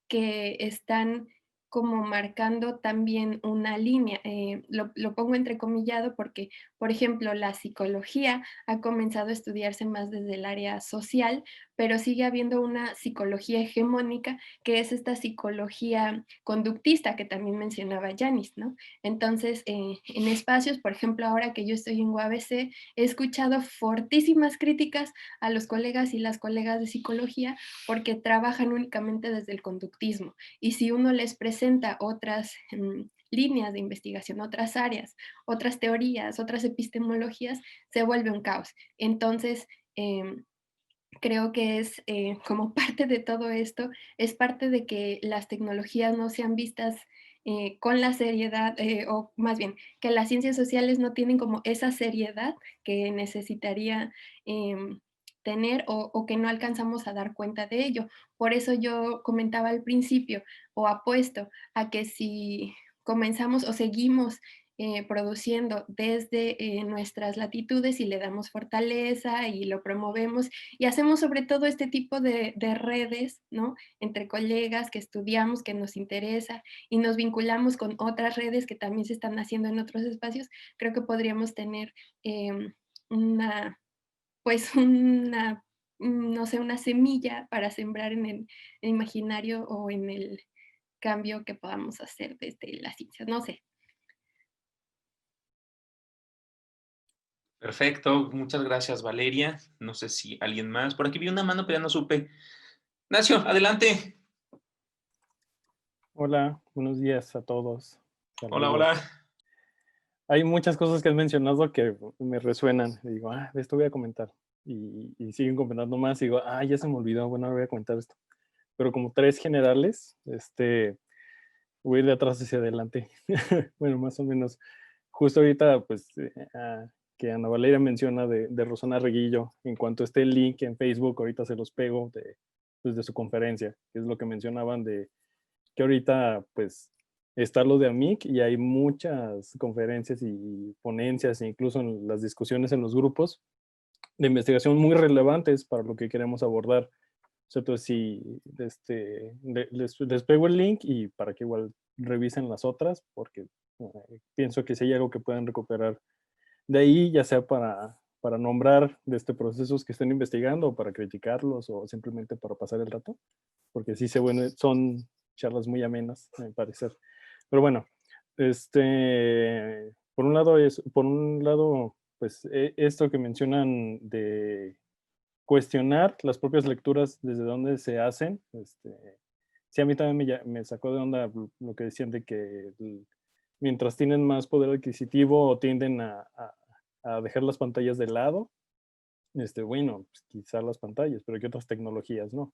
que están como marcando también una línea. Lo pongo entrecomillado porque, por ejemplo, la psicología ha comenzado a estudiarse más desde el área social, pero sigue habiendo una psicología hegemónica, que es esta psicología conductista que también mencionaba Yanis, ¿no? Entonces, en espacios, por ejemplo, ahora que yo estoy en UABC, he escuchado fortísimas críticas a los colegas y las colegas de psicología porque trabajan únicamente desde el conductismo. Y si uno les presenta otras líneas de investigación, otras áreas, otras teorías, otras epistemologías, se vuelve un caos. Entonces, creo que es como parte de todo esto, es parte de que las tecnologías no sean vistas con la seriedad, o más bien, que las ciencias sociales no tienen como esa seriedad que necesitaría tener o que no alcanzamos a dar cuenta de ello. Por eso yo comentaba al principio o apuesto a que si comenzamos o seguimos produciendo desde nuestras latitudes y le damos fortaleza y lo promovemos y hacemos sobre todo este tipo de redes, ¿no? Entre colegas que estudiamos, que nos interesa y nos vinculamos con otras redes que también se están haciendo en otros espacios, creo que podríamos tener una, pues no sé, una semilla para sembrar en el imaginario o en el cambio que podamos hacer desde las ciencias, no sé. Perfecto, muchas gracias, Valeria. No sé si alguien más. Por aquí vi una mano, pero ya no supe. Ignacio, adelante. Hola, buenos días a todos. Hola, Saludos. hola. Hay muchas cosas que has mencionado que me resuenan. Y digo, esto voy a comentar. Y siguen comentando más. Y digo, ya se me olvidó. Bueno, ahora voy a comentar esto. Pero como tres generales, voy a ir de atrás hacia adelante. Bueno, más o menos. Justo ahorita, pues, que Ana Valeria menciona de Rosana Reguillo, en cuanto esté el link en Facebook, ahorita se los pego pues, de su conferencia, que es lo que mencionaban de que ahorita, pues, está lo de AMIC y hay muchas conferencias y ponencias, e incluso en las discusiones en los grupos de investigación muy relevantes para lo que queremos abordar. O sea, entonces, sí, les pego el link y para que igual revisen las otras, porque pienso que si hay algo que puedan recuperar de ahí, ya sea para nombrar procesos que estén investigando o para criticarlos o simplemente para pasar el rato, porque sí son charlas muy amenas, a mi parecer. Pero bueno, por un lado pues esto que mencionan de cuestionar las propias lecturas desde dónde se hacen, sí, a mí también me sacó de onda lo que decían de que mientras tienen más poder adquisitivo tienden a dejar las pantallas de lado. Bueno, pues quizá las pantallas, pero ¿qué otras tecnologías no?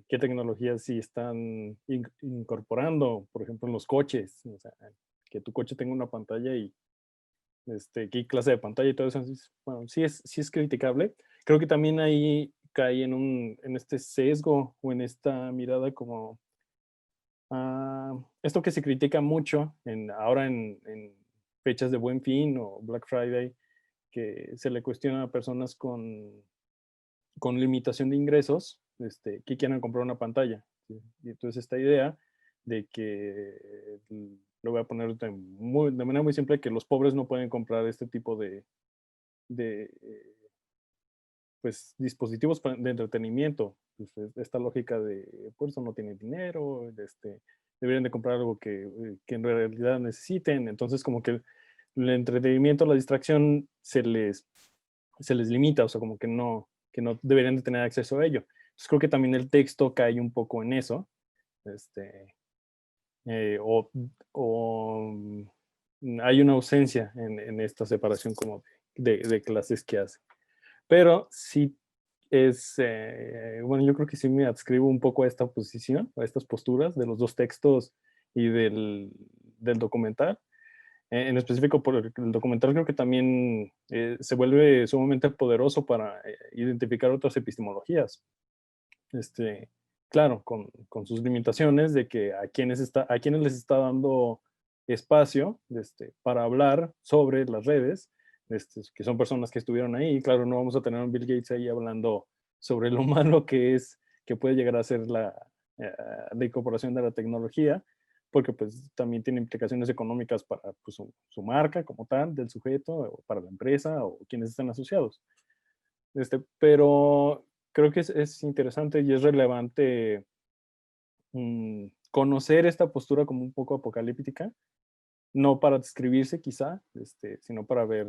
¿Qué tecnologías sí están incorporando, por ejemplo, en los coches? O sea, que tu coche tenga una pantalla y qué clase de pantalla y todo eso. Bueno, sí es criticable. Creo que también ahí cae en este sesgo o en esta mirada como esto que se critica mucho ahora en fechas de Buen Fin o Black Friday, que se le cuestiona a personas con limitación de ingresos que quieran comprar una pantalla. ¿Sí? Y entonces esta idea de que, lo voy a poner de manera muy simple, que los pobres no pueden comprar este tipo de pues, dispositivos de entretenimiento. Pues, esta lógica de, por eso no tienen dinero, deberían de comprar algo que en realidad necesiten. Entonces, como que el entretenimiento, la distracción se les limita, o sea, como que no deberían de tener acceso a ello. Entonces, creo que también el texto cae un poco en eso, o hay una ausencia en esta separación como de clases que hace. Pero sí bueno, yo creo que sí me adscribo un poco a esta posición, a estas posturas de los dos textos y del documental. En específico, por el documental creo que también se vuelve sumamente poderoso para identificar otras epistemologías. Claro, con sus limitaciones de que a quienes les está dando espacio para hablar sobre las redes, que son personas que estuvieron ahí. Claro, no vamos a tener a un Bill Gates ahí hablando sobre lo malo que puede llegar a ser la incorporación de la tecnología, porque pues también tiene implicaciones económicas para pues, su marca como tal, del sujeto, o para la empresa o quienes están asociados. Pero creo que es interesante y es relevante conocer esta postura como un poco apocalíptica, no para describirse quizá, sino para ver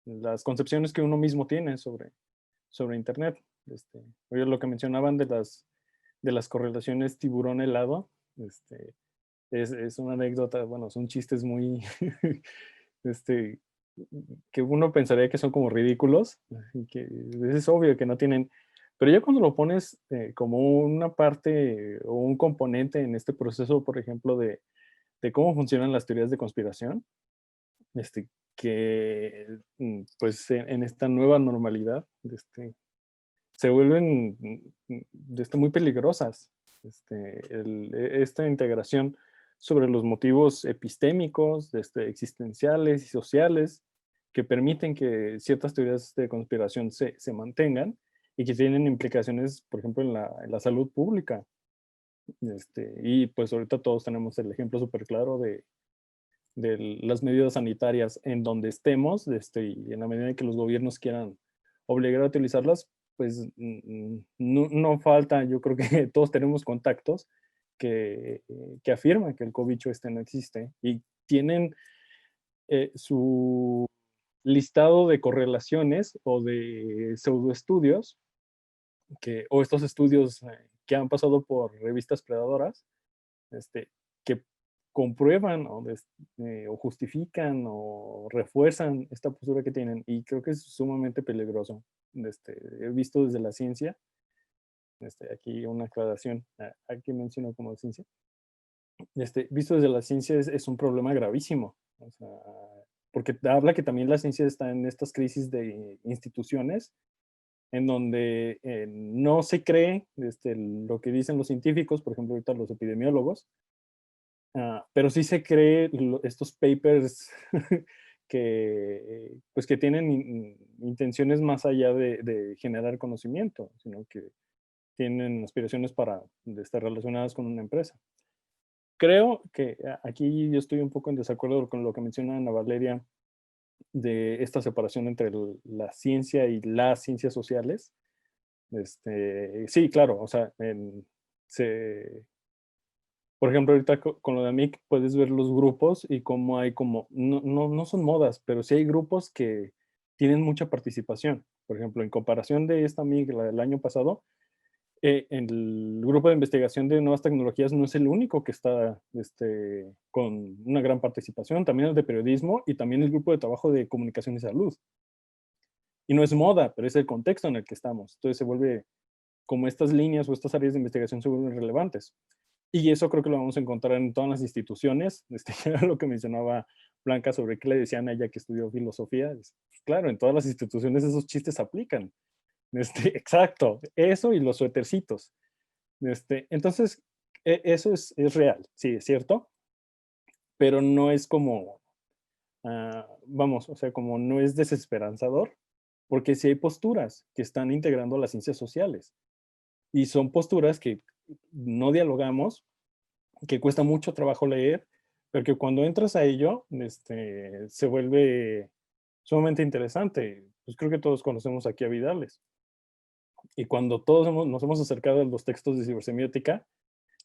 las concepciones que uno mismo tiene sobre Internet. Oye, lo que mencionaban de las correlaciones tiburón-helado, es una anécdota, bueno, son chistes muy, que uno pensaría que son como ridículos, y que es obvio que no tienen, pero ya cuando lo pones como una parte o un componente en este proceso, por ejemplo, de cómo funcionan las teorías de conspiración, que pues en esta nueva normalidad se vuelven muy peligrosas. Esta integración sobre los motivos epistémicos, existenciales y sociales, que permiten que ciertas teorías de conspiración se mantengan y que tienen implicaciones, por ejemplo, en la salud pública. Y pues ahorita todos tenemos el ejemplo súper claro de las medidas sanitarias en donde estemos, y en la medida en que los gobiernos quieran obligar a utilizarlas, pues no falta, yo creo que todos tenemos contactos que afirman que el cobicho no existe y tienen su listado de correlaciones o de pseudoestudios, o estos estudios que han pasado por revistas predadoras, que comprueban o justifican o refuerzan esta postura que tienen, y creo que es sumamente peligroso. He visto desde la ciencia, aquí una aclaración, aquí menciono como ciencia, visto desde la ciencia es un problema gravísimo, o sea, porque habla que también la ciencia está en estas crisis de instituciones, en donde no se cree lo que dicen los científicos, por ejemplo, ahorita los epidemiólogos, pero sí se cree estos papers que tienen intenciones más allá de generar conocimiento, sino que tienen aspiraciones para estar relacionadas con una empresa. Creo que aquí yo estoy un poco en desacuerdo con lo que menciona Ana Valeria de esta separación entre la ciencia y las ciencias sociales. Sí, claro, o sea, Por ejemplo, ahorita con lo de AMIC puedes ver los grupos y cómo hay como, no son modas, pero sí hay grupos que tienen mucha participación. Por ejemplo, en comparación de esta AMIC, la del año pasado, el grupo de investigación de nuevas tecnologías no es el único que está con una gran participación, también el de periodismo y también el grupo de trabajo de comunicación y salud. Y no es moda, pero es el contexto en el que estamos. Entonces se vuelve como estas líneas o estas áreas de investigación se vuelven relevantes. Y eso creo que lo vamos a encontrar en todas las instituciones. Era lo que mencionaba Blanca sobre qué le decían a ella que estudió filosofía. Pues, claro, en todas las instituciones esos chistes aplican. Exacto, eso y los suétercitos. Entonces, eso es real, sí, es cierto, pero no es como, vamos, o sea, como no es desesperanzador, porque sí hay posturas que están integrando las ciencias sociales y son posturas que no dialogamos, que cuesta mucho trabajo leer, pero que cuando entras a ello, se vuelve sumamente interesante. Pues creo que todos conocemos aquí a Vidales. Y cuando todos nos hemos acercado a los textos de cibersemiótica,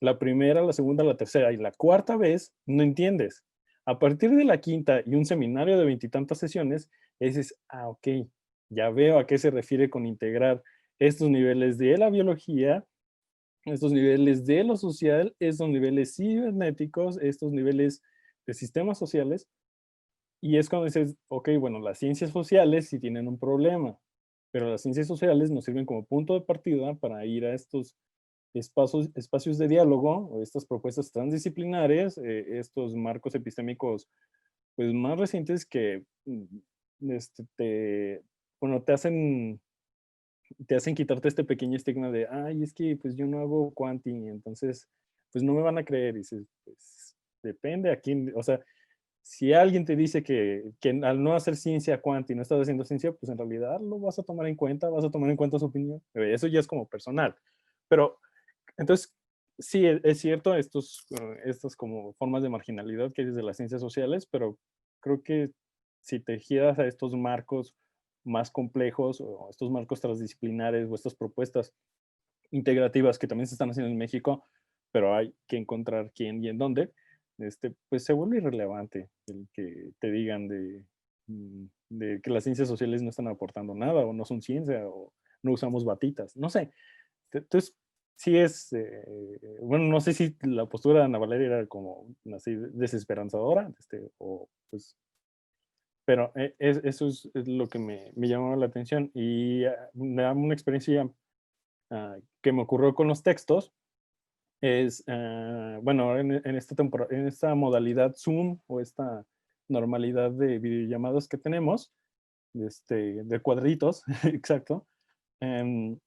la primera, la segunda, la tercera y la cuarta vez no entiendes. A partir de la quinta y un seminario de 20 y tantas sesiones, dices, ok, ya veo a qué se refiere con integrar estos niveles de la biología, estos niveles de lo social, estos niveles cibernéticos, estos niveles de sistemas sociales. Y es cuando dices, ok, bueno, las ciencias sociales sí tienen un problema, pero las ciencias sociales nos sirven como punto de partida para ir a estos espacios de diálogo o estas propuestas transdisciplinares, estos marcos epistémicos pues, más recientes que bueno, te hacen quitarte este pequeño estigma de, ay, es que pues yo no hago quanti, entonces pues no me van a creer. Y dices, pues depende a quién, o sea, si alguien te dice que al no hacer ciencia quanti no estás haciendo ciencia, pues en realidad lo vas a tomar en cuenta, vas a tomar en cuenta su opinión. Eso ya es como personal. Pero entonces, sí, es cierto, estas como formas de marginalidad que hay desde las ciencias sociales, pero creo que si te giras a estos marcos más complejos o estos marcos transdisciplinares o estas propuestas integrativas que también se están haciendo en México, pero hay que encontrar quién y en dónde, pues se vuelve irrelevante el que te digan de que las ciencias sociales no están aportando nada o no son ciencia o no usamos batitas, no sé. Entonces, sí es, bueno, no sé si la postura de Ana Valeria era como así desesperanzadora, o pues, pero eso es lo que me llamó la atención y me da una experiencia que me ocurrió con los textos, es, bueno, en esta en esta modalidad Zoom o esta normalidad de videollamadas que tenemos, de cuadritos, exacto, em,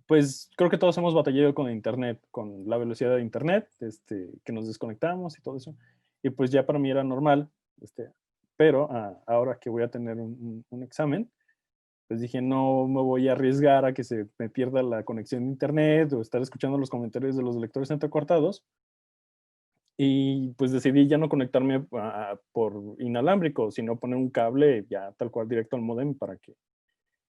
pues creo que todos hemos batallado con Internet, con la velocidad de Internet, que nos desconectamos y todo eso. Y pues ya para mí era normal, pero ahora que voy a tener un examen, pues dije, no me voy a arriesgar a que se me pierda la conexión de Internet o estar escuchando los comentarios de los lectores entrecortados. Y pues decidí ya no conectarme por inalámbrico, sino poner un cable ya tal cual directo al módem para que...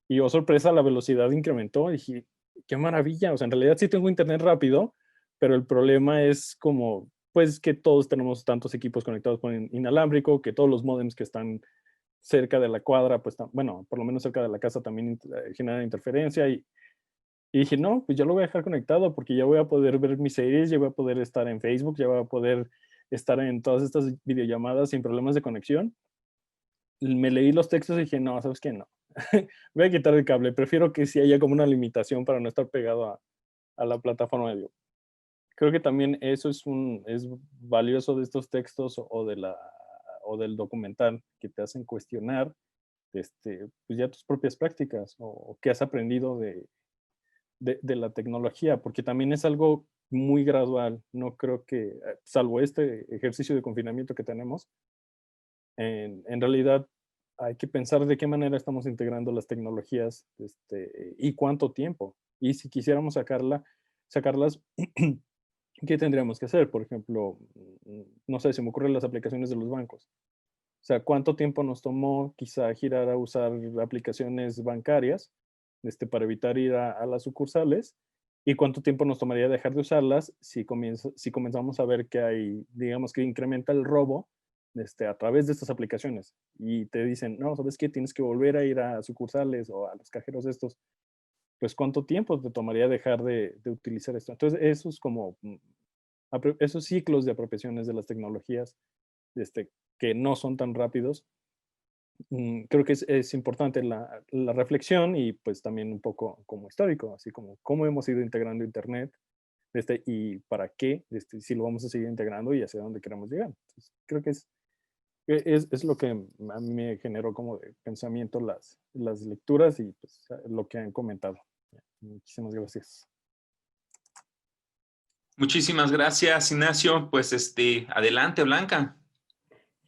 Y oh sorpresa, la velocidad incrementó. Y dije, qué maravilla. O sea, en realidad sí tengo internet rápido, pero el problema es como, pues que todos tenemos tantos equipos conectados por inalámbrico, que todos los módems que están cerca de la cuadra, pues, bueno, por lo menos cerca de la casa también generan interferencia. Y dije, no, pues ya lo voy a dejar conectado porque ya voy a poder ver mis series, ya voy a poder estar en Facebook, ya voy a poder estar en todas estas videollamadas sin problemas de conexión. Me leí los textos y dije, no, ¿sabes qué? No. Voy a quitar el cable. Prefiero que sí haya como una limitación para no estar pegado a la plataforma de Dios. Creo que también eso es valioso de estos textos o del documental, que te hacen cuestionar pues ya tus propias prácticas o qué has aprendido de la tecnología, porque también es algo muy gradual. No creo que, salvo este ejercicio de confinamiento que tenemos, en realidad hay que pensar de qué manera estamos integrando las tecnologías y cuánto tiempo. Y si quisiéramos sacarlas, ¿qué tendríamos que hacer? Por ejemplo, no sé, se me ocurren las aplicaciones de los bancos. O sea, ¿cuánto tiempo nos tomó quizá girar a usar aplicaciones bancarias para evitar ir a las sucursales? ¿Y cuánto tiempo nos tomaría dejar de usarlas si comenzamos a ver que hay, digamos, que incrementa el robo a través de estas aplicaciones? Y te dicen, no, ¿sabes qué? Tienes que volver a ir a sucursales o a los cajeros estos. Pues, ¿cuánto tiempo te tomaría dejar de utilizar esto? Entonces, eso es como esos ciclos de apropiaciones de las tecnologías que no son tan rápidos. Creo que es importante la reflexión y pues también un poco como histórico, así como cómo hemos ido integrando Internet y para qué, si lo vamos a seguir integrando y hacia dónde queremos llegar. Entonces, creo que es lo que a mí me generó como de pensamiento las lecturas y pues, lo que han comentado. Muchísimas gracias. Muchísimas gracias, Ignacio. Pues adelante, Blanca.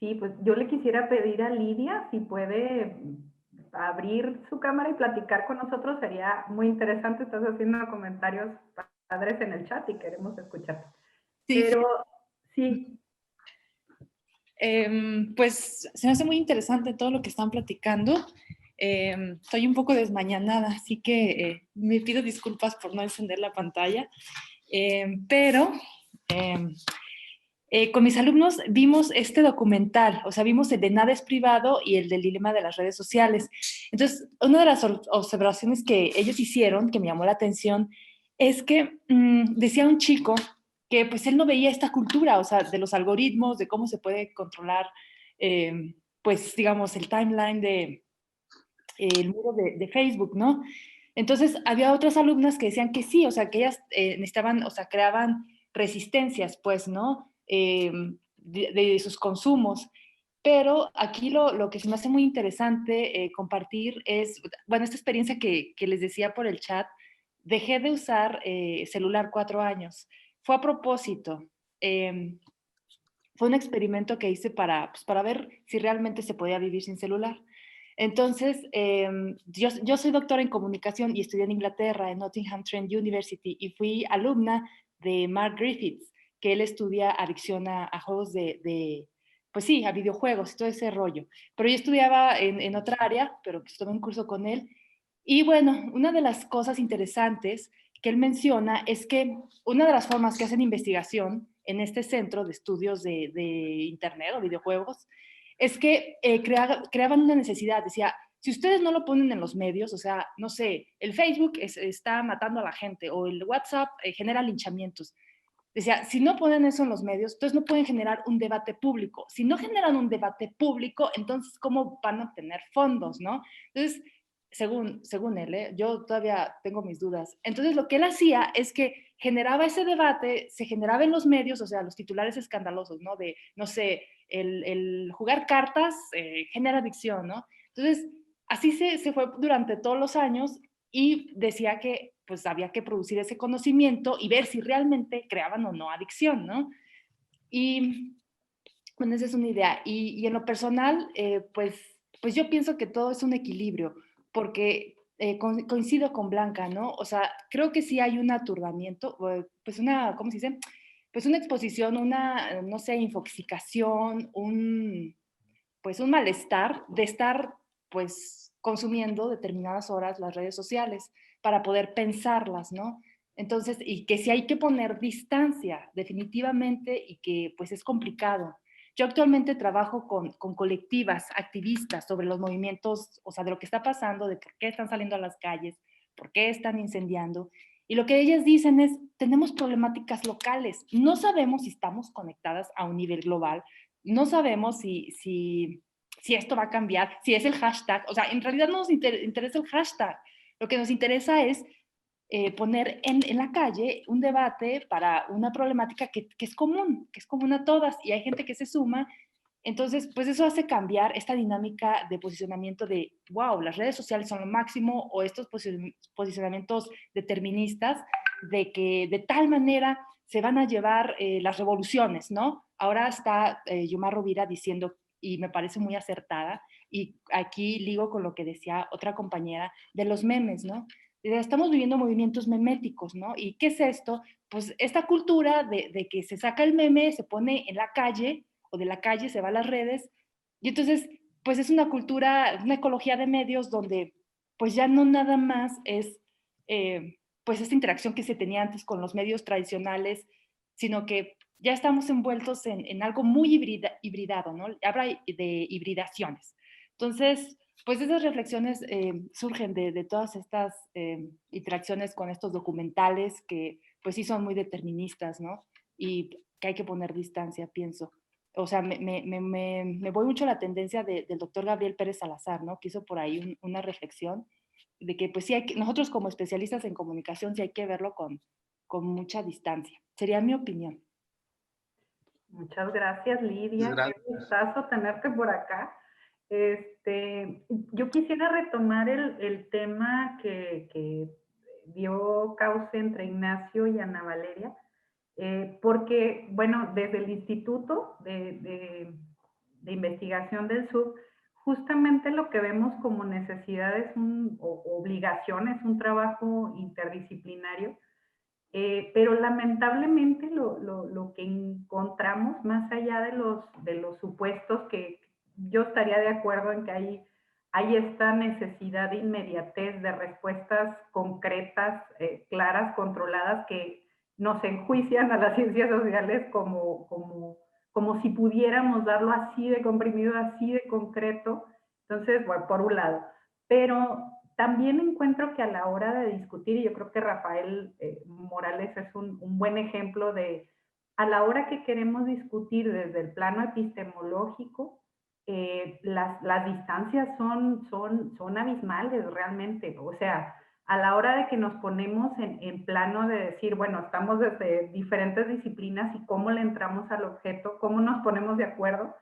Sí, pues yo le quisiera pedir a Lidia si puede abrir su cámara y platicar con nosotros. Sería muy interesante. Estás haciendo comentarios padres en el chat y queremos escucharte. Sí. Pero sí. Pues se me hace muy interesante todo lo que están platicando. Estoy un poco desmañanada, así que me pido disculpas por no encender la pantalla. Pero con mis alumnos vimos este documental, o sea, vimos el de Nada es privado y el del dilema de las redes sociales. Entonces, una de las observaciones que ellos hicieron, que me llamó la atención, es que decía un chico que pues él no veía esta cultura, o sea, de los algoritmos, de cómo se puede controlar, pues, digamos, el timeline el muro de Facebook, ¿no? Entonces, había otras alumnas que decían que sí, o sea, que ellas necesitaban, o sea, creaban resistencias, pues, ¿no? De sus consumos. Pero aquí lo que se me hace muy interesante compartir es, bueno, esta experiencia que les decía por el chat, dejé de usar celular 4 años. Fue a propósito. Fue un experimento que hice pues, para ver si realmente se podía vivir sin celular. Entonces, yo soy doctora en comunicación y estudié en Inglaterra, en Nottingham Trent University, y fui alumna de Mark Griffiths, que él estudia adicción a juegos pues sí, a videojuegos y todo ese rollo. Pero yo estudiaba en otra área, pero pues tomé un curso con él. Y bueno, una de las cosas interesantes que él menciona es que una de las formas que hacen investigación en este centro de estudios de Internet o videojuegos es que creaban una necesidad. Decía, si ustedes no lo ponen en los medios, o sea, no sé, el Facebook está matando a la gente o el WhatsApp genera linchamientos. Decía, si no ponen eso en los medios, entonces no pueden generar un debate público. Si no generan un debate público, entonces ¿cómo van a obtener fondos, no? Entonces, según él, yo todavía tengo mis dudas. Entonces, lo que él hacía es que generaba ese debate, se generaba en los medios, o sea, los titulares escandalosos, ¿no? De, no sé, el jugar cartas genera adicción, ¿no? Entonces, así se fue durante todos los años y decía que pues había que producir ese conocimiento y ver si realmente creaban o no adicción, ¿no? Y bueno, esa es una idea. Y en lo personal, pues yo pienso que todo es un equilibrio, porque coincido con Blanca, ¿no? O sea, creo que sí hay un aturdimiento, pues ¿cómo se dice? Pues una exposición, no sé, infoxicación, pues un malestar de estar, pues, consumiendo determinadas horas las redes sociales para poder pensarlas, ¿no? Entonces, y que sí hay que poner distancia, definitivamente, y que pues es complicado. Yo actualmente trabajo con colectivas, activistas sobre los movimientos, o sea, de lo que está pasando, de por qué están saliendo a las calles, por qué están incendiando. Y lo que ellas dicen es, tenemos problemáticas locales, no sabemos si estamos conectadas a un nivel global, no sabemos si esto va a cambiar, si es el hashtag. O sea, en realidad no nos interesa el hashtag. Lo que nos interesa es poner en la calle un debate para una problemática que es común a todas y hay gente que se suma. Entonces, pues eso hace cambiar esta dinámica de posicionamiento de, wow, las redes sociales son lo máximo, o estos posicionamientos deterministas de que de tal manera se van a llevar las revoluciones, ¿no? Ahora está Yomar Rovira diciendo, y me parece muy acertada, y aquí ligo con lo que decía otra compañera, de los memes, ¿no? Estamos viviendo movimientos meméticos, ¿no? ¿Y qué es esto? Pues esta cultura de que se saca el meme, se pone en la calle, o de la calle se va a las redes, y entonces, pues es una cultura, una ecología de medios donde pues ya no nada más es pues esta interacción que se tenía antes con los medios tradicionales, sino que ya estamos envueltos en algo muy hibridado, ¿no? Habla de hibridaciones. Entonces, pues esas reflexiones surgen de todas estas interacciones con estos documentales que pues sí son muy deterministas, ¿no? Y que hay que poner distancia, pienso. O sea, me voy mucho a la tendencia del doctor Gabriel Pérez Salazar, ¿no? Que hizo por ahí una reflexión de que pues sí hay que, nosotros como especialistas en comunicación sí hay que verlo con mucha distancia. Sería mi opinión. Muchas gracias, Lidia. Gracias. Qué gustazo tenerte por acá. Yo quisiera retomar el tema que dio cauce entre Ignacio y Ana Valeria, porque, bueno, desde el Instituto de Investigación del Sur, justamente lo que vemos como necesidad es o obligación, es un trabajo interdisciplinario. Pero lamentablemente lo que encontramos, más allá de los supuestos, que yo estaría de acuerdo en que hay esta necesidad de inmediatez, de respuestas concretas, claras, controladas, que nos enjuician a las ciencias sociales como si pudiéramos darlo así de comprimido, así de concreto. Entonces, bueno, por un lado. Pero también encuentro que a la hora de discutir, y yo creo que Rafael Morales es un buen ejemplo de, a la hora que queremos discutir desde el plano epistemológico, las distancias son abismales realmente. O sea, a la hora de que nos ponemos en plano de decir, bueno, estamos desde diferentes disciplinas y cómo le entramos al objeto, cómo nos ponemos de acuerdo,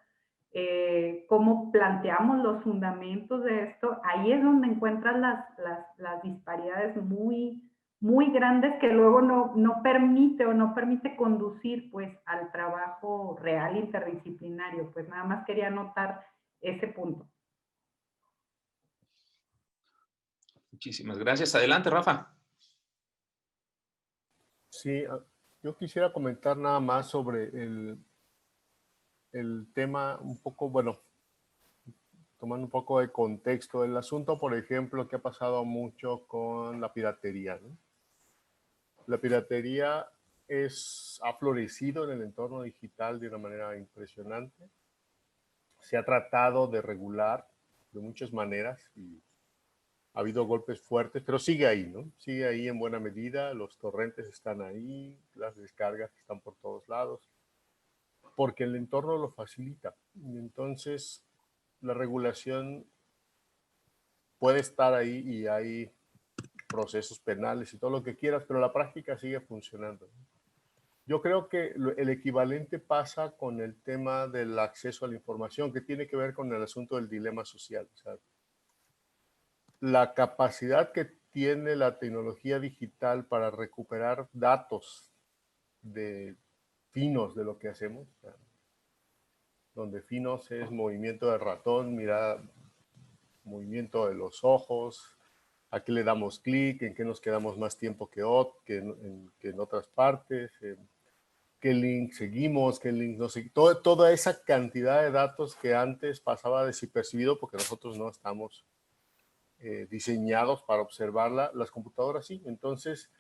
cómo planteamos los fundamentos de esto, ahí es donde encuentras las disparidades muy, muy grandes que luego no permite conducir pues al trabajo real interdisciplinario. Pues nada más quería anotar ese punto. Muchísimas gracias. Adelante, Rafa. Sí, yo quisiera comentar nada más sobre el tema un poco, bueno, tomando un poco de contexto, el asunto, por ejemplo, que ha pasado mucho con la piratería, ¿no? La piratería ha florecido en el entorno digital de una manera impresionante. Se ha tratado de regular de muchas maneras y ha habido golpes fuertes, pero sigue ahí, ¿no? Sigue ahí en buena medida, los torrentes están ahí, las descargas están por todos lados, porque el entorno lo facilita. Y entonces, la regulación puede estar ahí y hay procesos penales y todo lo que quieras, pero la práctica sigue funcionando. Yo creo que el equivalente pasa con el tema del acceso a la información, que tiene que ver con el asunto del dilema social. O sea, la capacidad que tiene la tecnología digital para recuperar datos finos de lo que hacemos, o sea, donde finos es movimiento del ratón, mirada, movimiento de los ojos, a qué le damos clic, en qué nos quedamos más tiempo que en otras partes, qué link seguimos, qué link no seguimos, toda esa cantidad de datos que antes pasaba desapercibido porque nosotros no estamos diseñados para observarla, las computadoras sí. Entonces,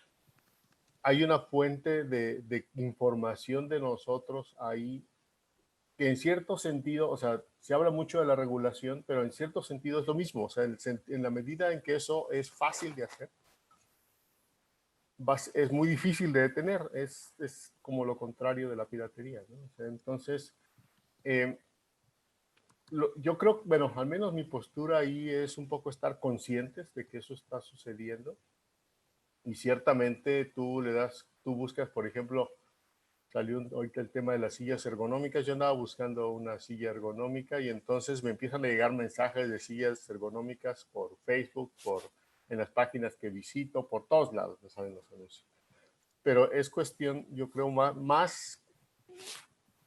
hay una fuente de información de nosotros ahí que en cierto sentido, o sea, se habla mucho de la regulación, pero en cierto sentido es lo mismo. O sea, en la medida en que eso es fácil de hacer, es muy difícil de detener. Es como lo contrario de la piratería, ¿no? O sea, entonces, yo creo, bueno, al menos mi postura ahí es un poco estar conscientes de que eso está sucediendo. Y ciertamente tú buscas, por ejemplo, salió ahorita el tema de las sillas ergonómicas. Yo andaba buscando una silla ergonómica y entonces me empiezan a llegar mensajes de sillas ergonómicas por Facebook, en las páginas que visito, por todos lados me salen los anuncios. Pero es cuestión, yo creo, más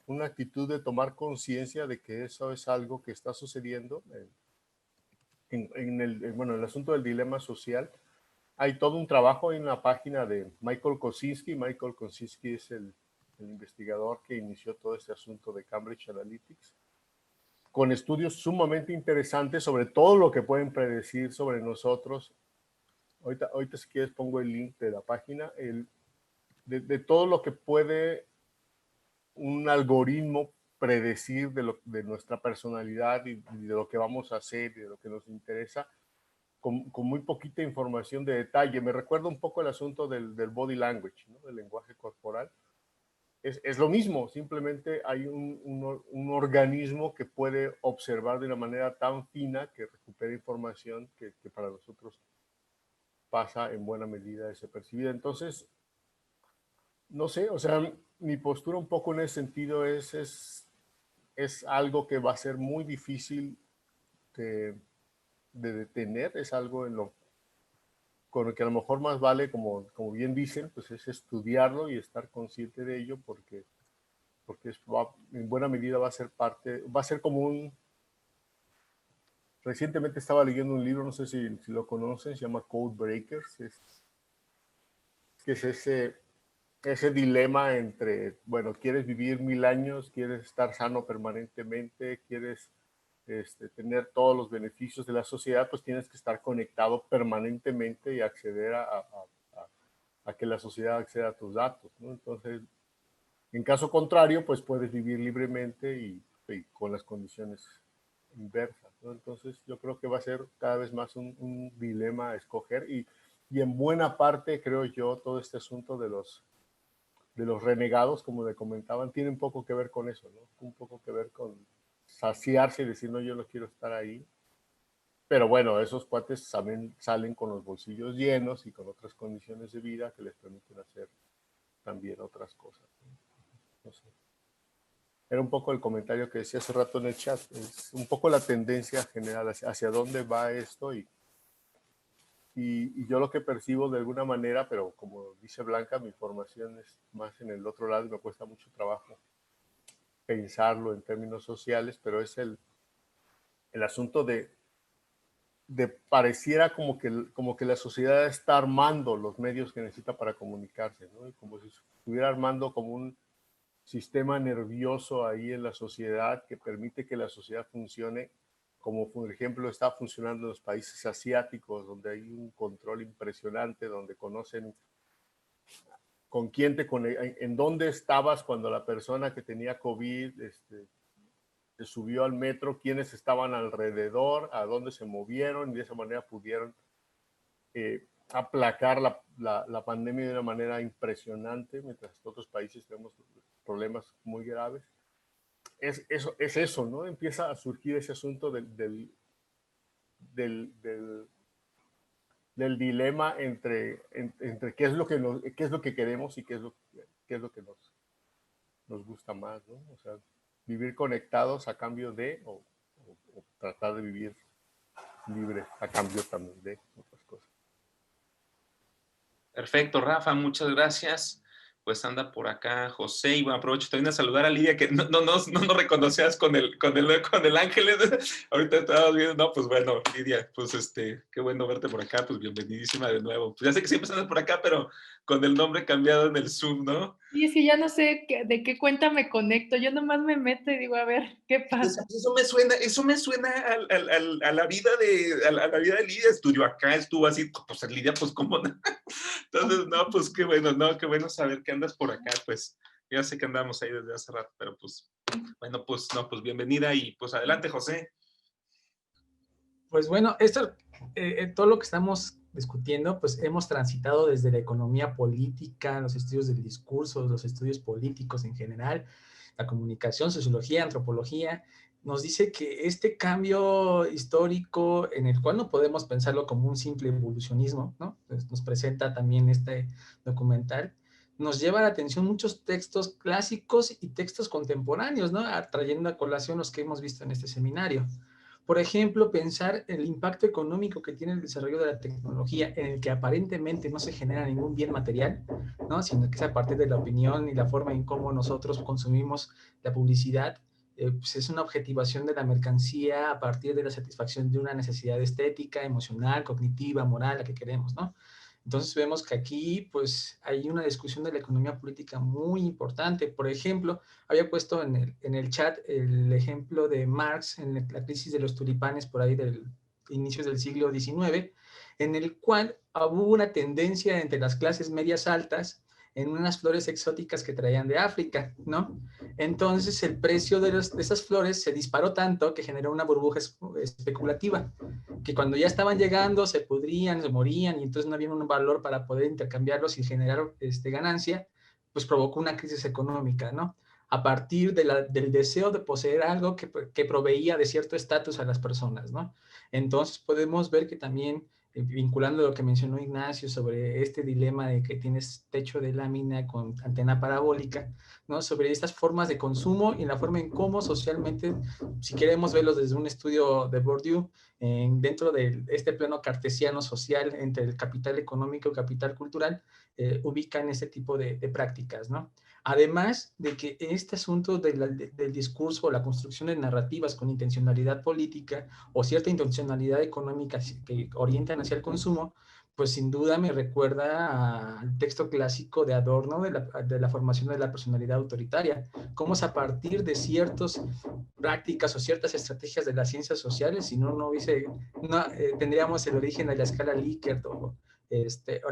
una actitud de tomar conciencia de que eso es algo que está sucediendo en el asunto del dilema social. Hay todo un trabajo en la página de Michael Kosinski. Michael Kosinski es el investigador que inició todo este asunto de Cambridge Analytics, con estudios sumamente interesantes sobre todo lo que pueden predecir sobre nosotros ahorita si quieres pongo el link de la página, de todo lo que puede un algoritmo predecir de nuestra personalidad y de lo que vamos a hacer y de lo que nos interesa, con muy poquita información de detalle. Me recuerda un poco el asunto del body language, ¿no? Del lenguaje corporal. Es lo mismo, simplemente hay un organismo que puede observar de una manera tan fina que recupera información que para nosotros pasa en buena medida desapercibida. Entonces, no sé, o sea, mi postura un poco en ese sentido es algo que va a ser muy difícil de detener, es algo con lo que a lo mejor más vale, como bien dicen, pues es estudiarlo y estar consciente de ello, porque en buena medida va a ser parte, va a ser como recientemente estaba leyendo un libro, no sé si lo conocen, se llama Code Breakers, que es ese dilema entre, bueno, quieres vivir 1000 años, quieres estar sano permanentemente, quieres tener todos los beneficios de la sociedad, pues tienes que estar conectado permanentemente y acceder a que la sociedad acceda a tus datos, ¿no? Entonces, en caso contrario, pues puedes vivir libremente y con las condiciones inversas, ¿no? Entonces, yo creo que va a ser cada vez más un dilema a escoger y en buena parte, creo yo, todo este asunto de los renegados, como le comentaban, tiene un poco que ver con eso, ¿no? Un poco que ver con saciarse y decir, no, yo no quiero estar ahí. Pero bueno, esos cuates también salen con los bolsillos llenos y con otras condiciones de vida que les permiten hacer también otras cosas, ¿no? No sé. Era un poco el comentario que decía hace rato en el chat, es un poco la tendencia general hacia dónde va esto y yo lo que percibo de alguna manera, pero como dice Blanca, mi formación es más en el otro lado y me cuesta mucho trabajo pensarlo en términos sociales, pero es el asunto de pareciera como que la sociedad está armando los medios que necesita para comunicarse, ¿no? Y como si estuviera armando como un sistema nervioso ahí en la sociedad que permite que la sociedad funcione como por ejemplo está funcionando en los países asiáticos, donde hay un control impresionante, donde conocen con quién en dónde estabas cuando la persona que tenía COVID se subió al metro, quiénes estaban alrededor, a dónde se movieron, y de esa manera pudieron aplacar la pandemia de una manera impresionante, mientras en otros países tenemos problemas muy graves. Es eso, ¿no? Empieza a surgir ese asunto del dilema entre qué es lo que queremos y qué es lo que nos gusta más, ¿no? O sea, vivir conectados a cambio de, o tratar de vivir libres a cambio también de otras cosas. Perfecto, Rafa, muchas gracias. Pues anda por acá José, y bueno, aprovecho también a saludar a Lidia, que no reconocías con el ángel. Ahorita estabas viendo, no, pues bueno, Lidia, pues qué bueno verte por acá, pues bienvenidísima de nuevo. Pues ya sé que siempre estás por acá, pero con el nombre cambiado en el Zoom, ¿no? Y es que ya no sé de qué cuenta me conecto, yo nomás me meto y digo, a ver, ¿qué pasa? Eso me suena a la vida de Lidia. Estudió acá, estuvo así, pues Lidia, pues cómo no. Entonces, no, pues qué bueno saber que andas por acá, pues ya sé que andamos ahí desde hace rato, pero pues, bueno, pues no, pues bienvenida y pues adelante, José. Pues bueno, todo lo que estamos discutiendo, pues hemos transitado desde la economía política, los estudios del discurso, los estudios políticos en general, la comunicación, sociología, antropología, nos dice que este cambio histórico en el cual no podemos pensarlo como un simple evolucionismo, ¿no? Pues nos presenta también este documental, nos lleva a la atención muchos textos clásicos y textos contemporáneos, ¿no? Trayendo a colación los que hemos visto en este seminario. Por ejemplo, pensar el impacto económico que tiene el desarrollo de la tecnología, en el que aparentemente no se genera ningún bien material, ¿no? Sino que es a partir de la opinión y la forma en cómo nosotros consumimos la publicidad, pues es una objetivación de la mercancía a partir de la satisfacción de una necesidad estética, emocional, cognitiva, moral, la que queremos, ¿no? Entonces vemos que aquí pues hay una discusión de la economía política muy importante. Por ejemplo, había puesto en el chat el ejemplo de Marx en la crisis de los tulipanes por ahí del inicios del siglo XIX, en el cual hubo una tendencia entre las clases medias altas en unas flores exóticas que traían de África, ¿no? Entonces el precio de esas flores se disparó tanto que generó una burbuja especulativa, que cuando ya estaban llegando se pudrían, se morían y entonces no había un valor para poder intercambiarlos y generar ganancia, pues provocó una crisis económica, ¿no? A partir del deseo de poseer algo que proveía de cierto estatus a las personas, ¿no? Entonces podemos ver que también, vinculando lo que mencionó Ignacio sobre este dilema de que tienes techo de lámina con antena parabólica, ¿no? Sobre estas formas de consumo y la forma en cómo socialmente, si queremos verlos desde un estudio de Bourdieu, dentro de este plano cartesiano social entre el capital económico y capital cultural, ubican ese tipo de prácticas, ¿no? Además de que este asunto del discurso o la construcción de narrativas con intencionalidad política o cierta intencionalidad económica que orientan hacia el consumo, pues sin duda me recuerda al texto clásico de Adorno de la formación de la personalidad autoritaria, cómo es a partir de ciertas prácticas o ciertas estrategias de las ciencias sociales, si no tendríamos el origen de la escala Likert o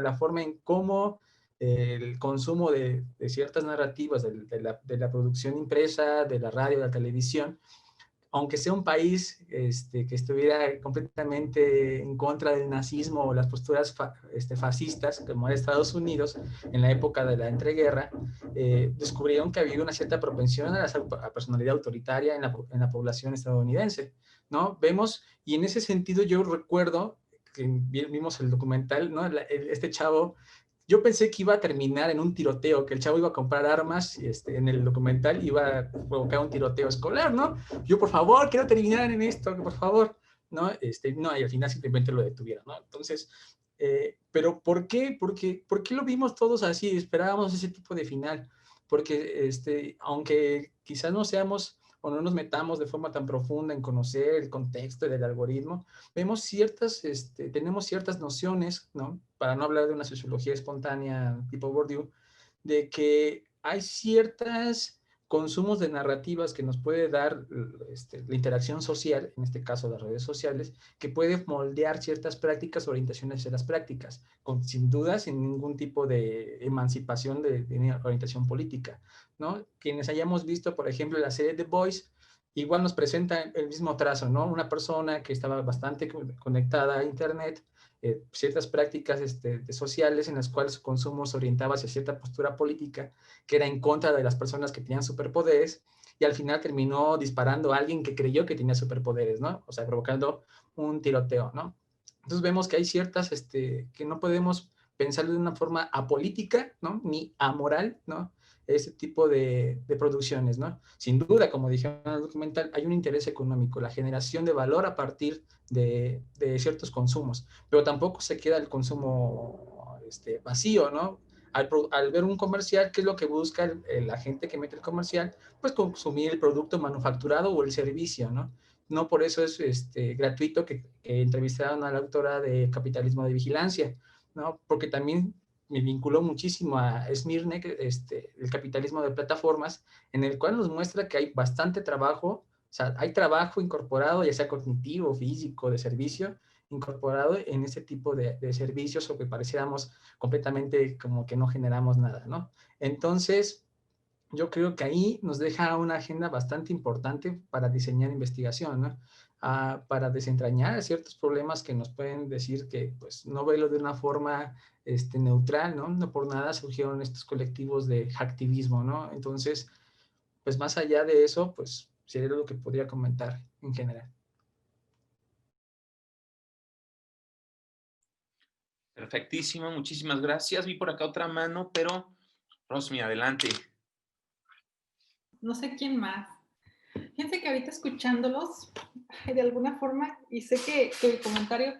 la forma en cómo el consumo de ciertas narrativas de la producción impresa, de la radio, de la televisión, aunque sea un país que estuviera completamente en contra del nazismo o las posturas fascistas, como era Estados Unidos, en la época de la entreguerra, descubrieron que había una cierta propensión a la personalidad autoritaria en la población estadounidense, ¿no? Vemos, y en ese sentido yo recuerdo que vimos el documental, ¿no? Este chavo, yo pensé que iba a terminar en un tiroteo, que el chavo iba a comprar armas y en el documental iba a provocar un tiroteo escolar, ¿no? Yo, por favor, quiero terminar en esto, por favor, ¿no? No, y al final simplemente lo detuvieron, ¿no? Entonces, pero ¿por qué? ¿Por qué lo vimos todos así? Esperábamos ese tipo de final. Porque, aunque quizás no seamos o no nos metamos de forma tan profunda en conocer el contexto del algoritmo, vemos tenemos ciertas nociones, ¿no? Para no hablar de una sociología espontánea tipo Bourdieu, de que hay ciertos consumos de narrativas que nos puede dar la interacción social, en este caso las redes sociales, que puede moldear ciertas prácticas, orientaciones de las prácticas, sin duda, sin ningún tipo de emancipación de orientación política, ¿no? Quienes hayamos visto, por ejemplo, la serie The Boys, igual nos presenta el mismo trazo, ¿no? Una persona que estaba bastante conectada a Internet, ciertas prácticas sociales en las cuales su consumo se orientaba hacia cierta postura política que era en contra de las personas que tenían superpoderes, y al final terminó disparando a alguien que creyó que tenía superpoderes, ¿no? O sea, provocando un tiroteo, ¿no? Entonces vemos que hay ciertas que no podemos pensar de una forma apolítica, ¿no? Ni amoral, ¿no? Ese tipo de producciones, ¿no? Sin duda, como dije en el documental, hay un interés económico, la generación de valor a partir de ciertos consumos, pero tampoco se queda el consumo vacío, ¿no? Al ver un comercial, ¿qué es lo que busca la gente que mete el comercial? Pues consumir el producto manufacturado o el servicio, ¿no? No por eso es gratuito que entrevistaron a la autora de Capitalismo de Vigilancia, ¿no? Porque también me vinculó muchísimo a Smirnek, el capitalismo de plataformas, en el cual nos muestra que hay bastante trabajo, o sea, hay trabajo incorporado, ya sea cognitivo, físico, de servicio, incorporado en este tipo de servicios, o que pareciéramos completamente como que no generamos nada, ¿no? Entonces, yo creo que ahí nos deja una agenda bastante importante para diseñar investigación, ¿no? Para desentrañar ciertos problemas que nos pueden decir que, pues, no verlo de una forma neutral, ¿no? No por nada surgieron estos colectivos de hacktivismo, ¿no? Entonces, pues, más allá de eso, pues, sería lo que podría comentar en general. Perfectísimo, muchísimas gracias. Vi por acá otra mano, pero Rosmi, adelante. No sé quién más. Fíjense que ahorita escuchándolos, de alguna forma, y sé que el comentario,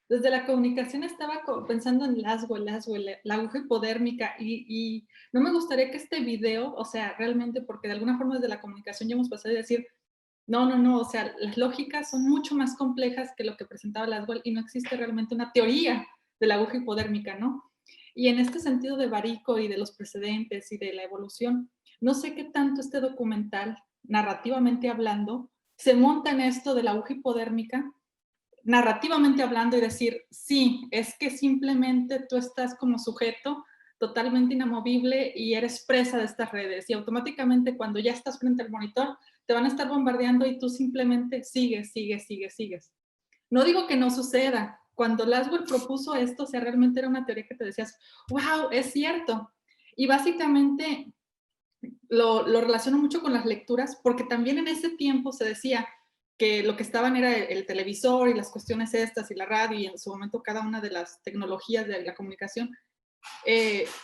desde la comunicación estaba pensando en la aguja hipodérmica, y no me gustaría que este video, o sea, realmente, porque de alguna forma desde la comunicación ya hemos pasado a decir, no, o sea, las lógicas son mucho más complejas que lo que presentaba Laswell y no existe realmente una teoría de la aguja hipodérmica, ¿no? Y en este sentido de Barico y de los precedentes y de la evolución, no sé qué tanto este documental, narrativamente hablando, se monta en esto de la aguja hipodérmica, narrativamente hablando y decir, sí, es que simplemente tú estás como sujeto totalmente inamovible y eres presa de estas redes y automáticamente cuando ya estás frente al monitor te van a estar bombardeando y tú simplemente sigues. No digo que no suceda. Cuando Laswell propuso esto, o sea, realmente era una teoría que te decías, wow, es cierto. Y básicamente lo relaciono mucho con las lecturas, porque también en ese tiempo se decía que lo que estaban era el televisor y las cuestiones estas y la radio y en su momento cada una de las tecnologías de la comunicación,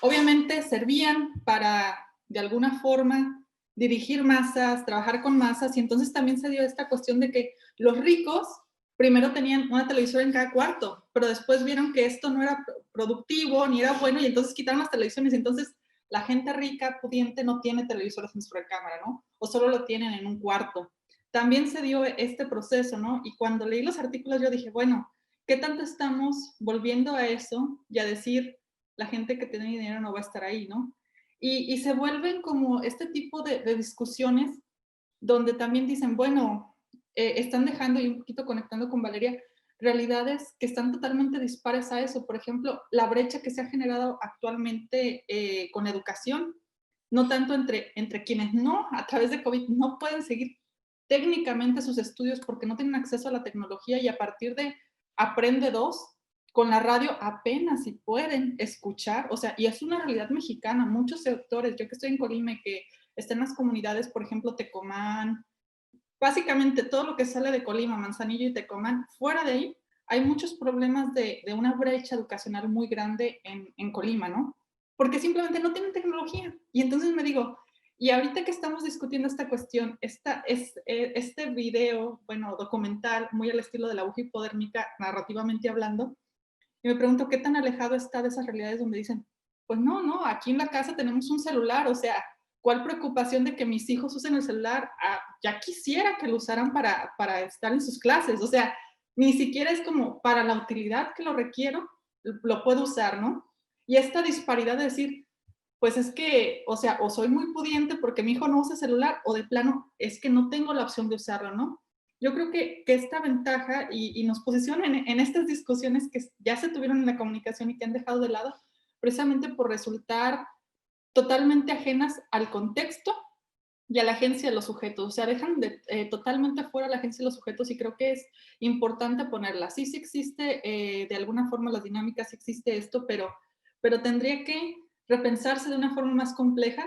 obviamente servían para, de alguna forma, dirigir masas, trabajar con masas, y entonces también se dio esta cuestión de que los ricos primero tenían una televisora en cada cuarto, pero después vieron que esto no era productivo ni era bueno y entonces quitaron las televisiones, y entonces la gente rica, pudiente, no tiene televisores en su recámara, ¿no? O solo lo tienen en un cuarto. También se dio este proceso, ¿no? Y cuando leí los artículos yo dije, bueno, ¿qué tanto estamos volviendo a eso y a decir, la gente que tiene dinero no va a estar ahí, ¿no? Y se vuelven como este tipo de discusiones donde también dicen, bueno, están dejando, y un poquito conectando con Valeria, realidades que están totalmente dispares a eso. Por ejemplo, la brecha que se ha generado actualmente con educación, no tanto entre quienes no, a través de COVID, no pueden seguir técnicamente sus estudios porque no tienen acceso a la tecnología y a partir de Aprende 2, con la radio apenas si pueden escuchar, o sea, y es una realidad mexicana, muchos sectores, yo que estoy en Colima y que están en las comunidades, por ejemplo, Tecomán, básicamente todo lo que sale de Colima, Manzanillo y Tecomán, fuera de ahí, hay muchos problemas de una brecha educacional muy grande en Colima, ¿no? Porque simplemente no tienen tecnología. Y entonces me digo, y ahorita que estamos discutiendo esta cuestión, este video, bueno, documental, muy al estilo de la aguja hipodérmica, narrativamente hablando, y me pregunto qué tan alejado está de esas realidades donde dicen, pues no, aquí en la casa tenemos un celular, o sea, ¿cuál preocupación de que mis hijos usen el celular? Ah, ya quisiera que lo usaran para estar en sus clases, o sea, ni siquiera es como para la utilidad que lo requiero, lo puedo usar, ¿no? Y esta disparidad de decir, pues es que, o sea, o soy muy pudiente porque mi hijo no usa celular, o de plano es que no tengo la opción de usarlo, ¿no? Yo creo que esta ventaja y nos posiciona en estas discusiones que ya se tuvieron en la comunicación y que han dejado de lado, precisamente por resultar totalmente ajenas al contexto y a la agencia de los sujetos. O sea, dejan totalmente fuera la agencia de los sujetos y creo que es importante ponerla. Sí existe, de alguna forma las dinámicas, sí existe esto, pero tendría que repensarse de una forma más compleja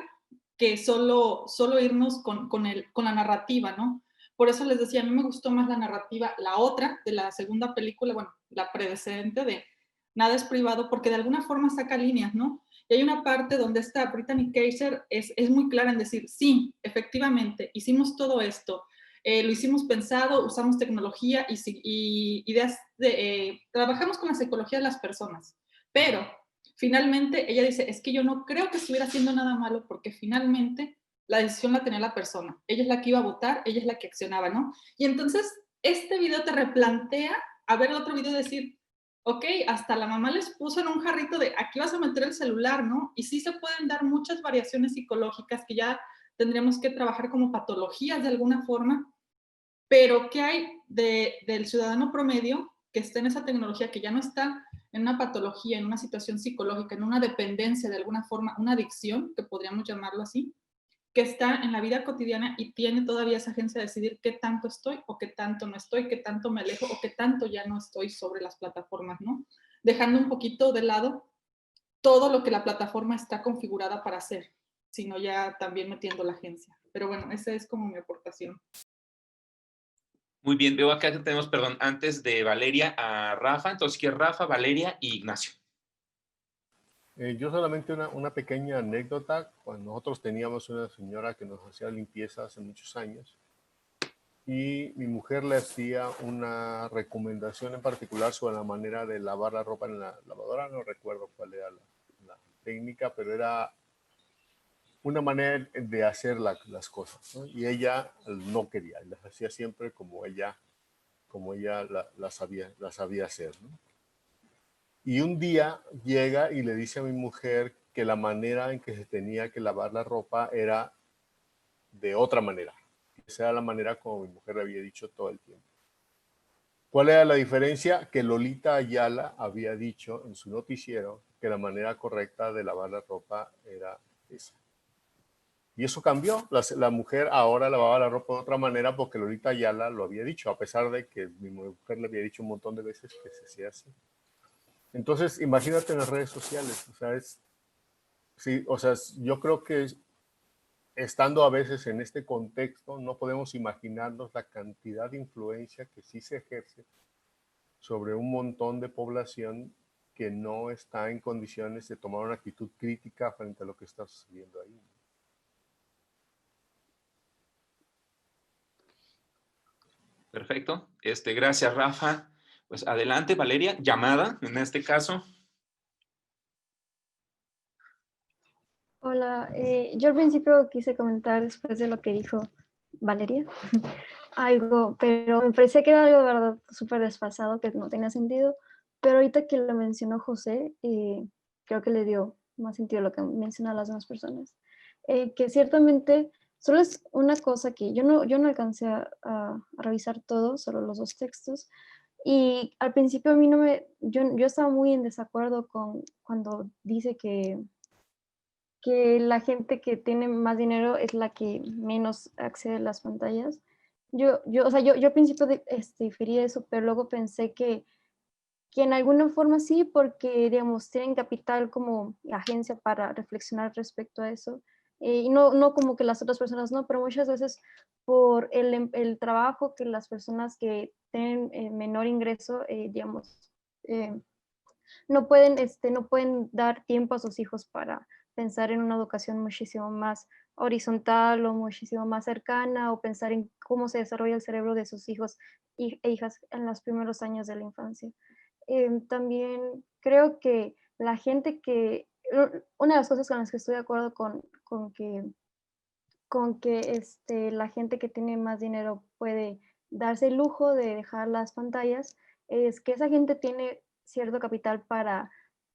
que solo irnos con la narrativa, ¿no? Por eso les decía, a mí me gustó más la narrativa, la otra de la segunda película, bueno, la predecedente de Nada es privado, porque de alguna forma saca líneas, ¿no? Y hay una parte donde esta Brittany Kaiser es muy clara en decir, sí, efectivamente, hicimos todo esto, lo hicimos pensado, usamos tecnología y ideas trabajamos con la psicología de las personas, pero finalmente ella dice, es que yo no creo que estuviera haciendo nada malo porque finalmente la decisión la tenía la persona, ella es la que iba a votar, ella es la que accionaba, ¿no? Y entonces este video te replantea a ver el otro video y decir, ok, hasta la mamá les puso en un jarrito de aquí vas a meter el celular, ¿no? Y sí se pueden dar muchas variaciones psicológicas que ya tendríamos que trabajar como patologías de alguna forma, pero ¿qué hay del ciudadano promedio que está en esa tecnología, que ya no está en una patología, en una situación psicológica, en una dependencia de alguna forma, una adicción, que podríamos llamarlo así, que está en la vida cotidiana y tiene todavía esa agencia de decidir qué tanto estoy o qué tanto no estoy, qué tanto me alejo o qué tanto ya no estoy sobre las plataformas, ¿no? Dejando un poquito de lado todo lo que la plataforma está configurada para hacer, sino ya también metiendo la agencia. Pero bueno, esa es como mi aportación. Muy bien, veo acá que tenemos, perdón, antes de Valeria a Rafa, entonces que Rafa, Valeria y Ignacio. Yo solamente una pequeña anécdota. Cuando nosotros teníamos una señora que nos hacía limpieza hace muchos años y mi mujer le hacía una recomendación en particular sobre la manera de lavar la ropa en la lavadora. No recuerdo cuál era la técnica, pero era una manera de hacer las cosas, ¿no? Y ella no quería, las hacía siempre como ella las sabía hacer, ¿no? Y un día llega y le dice a mi mujer que la manera en que se tenía que lavar la ropa era de otra manera. Esa era la manera como mi mujer le había dicho todo el tiempo. ¿Cuál era la diferencia? Que Lolita Ayala había dicho en su noticiero que la manera correcta de lavar la ropa era esa. Y eso cambió. La mujer ahora lavaba la ropa de otra manera porque Lolita Ayala lo había dicho, a pesar de que mi mujer le había dicho un montón de veces que se hacía así. Entonces, imagínate en las redes sociales. O sea, sí, o sea, yo creo que estando a veces en este contexto, no podemos imaginarnos la cantidad de influencia que sí se ejerce sobre un montón de población que no está en condiciones de tomar una actitud crítica frente a lo que está sucediendo ahí. Perfecto. Gracias, Rafa. Pues adelante, Valeria. Llamada, en este caso. Hola, yo al principio quise comentar después de lo que dijo Valeria, algo, pero me parecía que era algo de verdad súper desfasado, que no tenía sentido, pero ahorita que lo mencionó José, creo que le dio más sentido lo que mencionan las demás personas, que ciertamente solo es una cosa que yo no alcancé a revisar todo, solo los dos textos, y al principio a mí yo estaba muy en desacuerdo con cuando dice que la gente que tiene más dinero es la que menos accede a las pantallas. O sea, yo al principio diferí eso, pero luego pensé que en alguna forma sí, porque, digamos, tienen capital como agencia para reflexionar respecto a eso. Y no como que las otras personas no, pero muchas veces por el trabajo que las personas que tienen menor ingreso, digamos, no pueden dar tiempo a sus hijos para pensar en una educación muchísimo más horizontal o muchísimo más cercana, o pensar en cómo se desarrolla el cerebro de sus hijos e hijas en los primeros años de la infancia. También creo que la gente una de las cosas con las que estoy de acuerdo con que la gente que tiene más dinero puede darse el lujo de dejar las pantallas, es que esa gente tiene cierto capital para,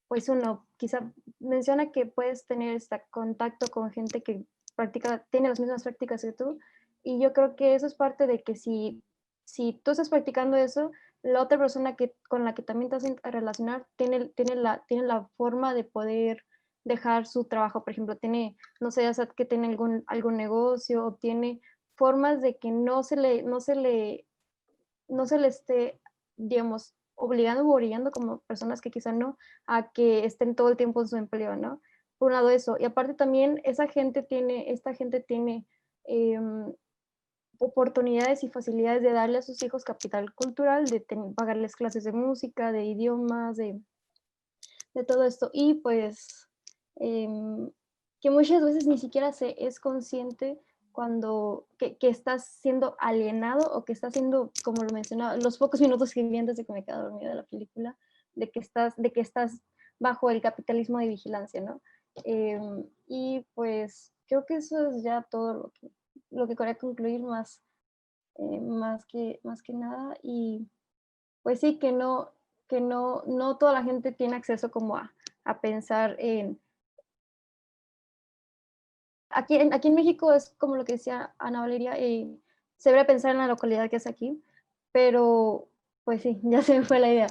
pues uno, quizá menciona que puedes tener contacto con gente que tiene las mismas prácticas que tú, y yo creo que eso es parte de que si tú estás practicando eso, la otra persona con la que también te vas a relacionar tiene la forma de poder dejar su trabajo, por ejemplo, no sé, ya sea que tiene algún negocio, o tiene formas de que no se le esté, digamos, obligando o orillando como personas que quizá no, a que estén todo el tiempo en su empleo, ¿no? Por un lado eso, y aparte también esta gente tiene oportunidades y facilidades de darle a sus hijos capital cultural, de pagarles clases de música, de idiomas, de todo esto, y pues que muchas veces ni siquiera se es consciente cuando que estás siendo alienado, o que estás siendo, como lo mencionaba, los pocos minutos que vi antes de que me quedara dormida de la película, de que estás bajo el capitalismo de vigilancia, ¿no? Y pues creo que eso es ya todo lo que quería concluir, más que nada. Y pues sí, que no toda la gente tiene acceso como a pensar en... Aquí en México es como lo que decía Ana Valeria, se debería pensar en la localidad que es aquí, pero pues sí, ya se me fue la idea.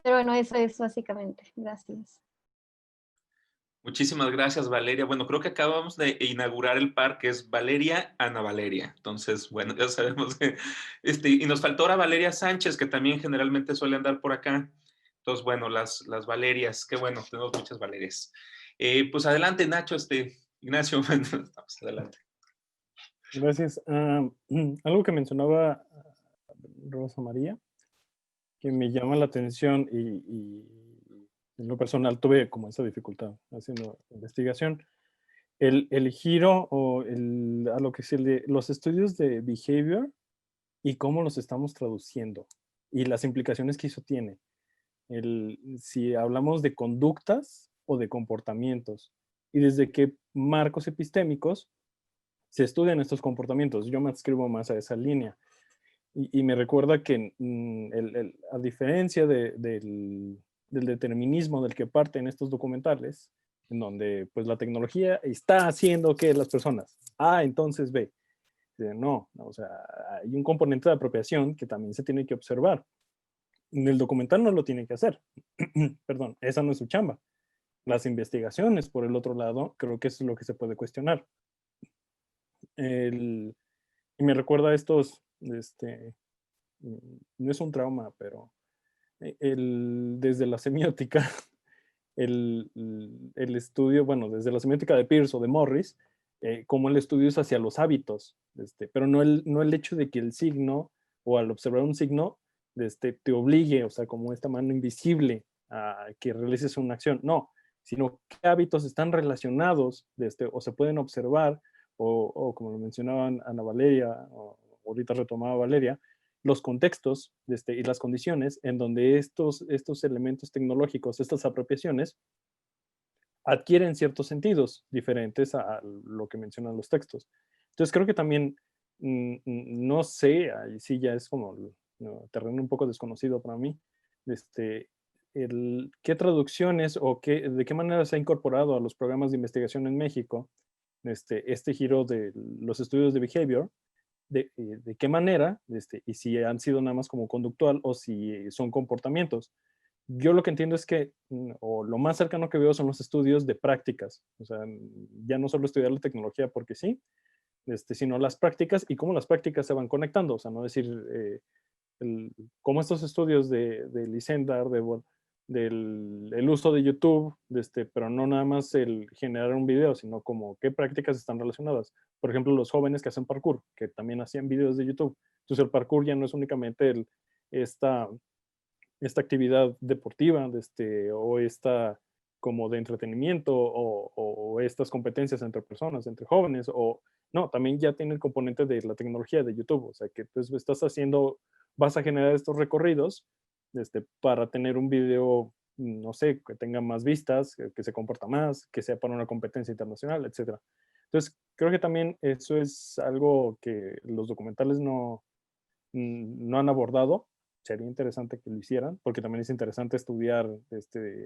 Pero bueno, eso es básicamente. Gracias. Muchísimas gracias, Valeria. Bueno, creo que acabamos de inaugurar el par, que es Valeria Ana Valeria. Entonces, bueno, ya sabemos que... y nos faltó ahora Valeria Sánchez, que también generalmente suele andar por acá. Entonces, bueno, las Valerias. Qué bueno, tenemos muchas Valerias. Pues adelante, Nacho, Ignacio, bueno, estamos adelante. Gracias. Algo que mencionaba Rosa María, que me llama la atención, y en lo personal tuve como esa dificultad haciendo investigación, el giro o a lo que los estudios de behavior y cómo los estamos traduciendo y las implicaciones que eso tiene. Si hablamos de conductas o de comportamientos, y desde qué marcos epistémicos se estudian estos comportamientos. Yo me adscribo más a esa línea. Y me recuerda que a diferencia del determinismo del que parten estos documentales, en donde pues la tecnología está haciendo que las personas entonces no, o sea, hay un componente de apropiación que también se tiene que observar. En el documental no lo tiene que hacer. Perdón, esa no es su chamba. Las investigaciones, por el otro lado, creo que eso es lo que se puede cuestionar. Y me recuerda a estos, no es un trauma, pero desde la semiótica, el estudio, bueno, desde la semiótica de Peirce o de Morris, como el estudio es hacia los hábitos, pero no el hecho de que el signo, o al observar un signo, te obligue, o sea, como esta mano invisible a que realices una acción, no, sino qué hábitos están relacionados, o se pueden observar, o como lo mencionaban Ana Valeria, o ahorita retomaba Valeria, los contextos y las condiciones en donde estos elementos tecnológicos, estas apropiaciones, adquieren ciertos sentidos diferentes a lo que mencionan los textos. Entonces creo que también, no sé, ahí sí ya es como terreno un poco desconocido para mí, qué traducciones o de qué manera se ha incorporado a los programas de investigación en México este giro de los estudios de behavior, de qué manera, y si han sido nada más como conductual o si son comportamientos. Yo lo que entiendo es que, o lo más cercano que veo son los estudios de prácticas, o sea, ya no solo estudiar la tecnología porque sí, sino las prácticas y cómo las prácticas se van conectando, o sea, no decir cómo estos estudios de Lysander, del uso de YouTube, pero no nada más el generar un video, sino como qué prácticas están relacionadas. Por ejemplo, los jóvenes que hacen parkour, que también hacían videos de YouTube. Entonces el parkour ya no es únicamente esta actividad deportiva, o esta como de entretenimiento, o estas competencias entre personas, entre jóvenes, o no, también ya tiene el componente de la tecnología de YouTube, o sea que pues vas a generar estos recorridos para tener un video, no sé, que tenga más vistas, que se comporta más, que sea para una competencia internacional, etc. Entonces, creo que también eso es algo que los documentales no han abordado. Sería interesante que lo hicieran, porque también es interesante estudiar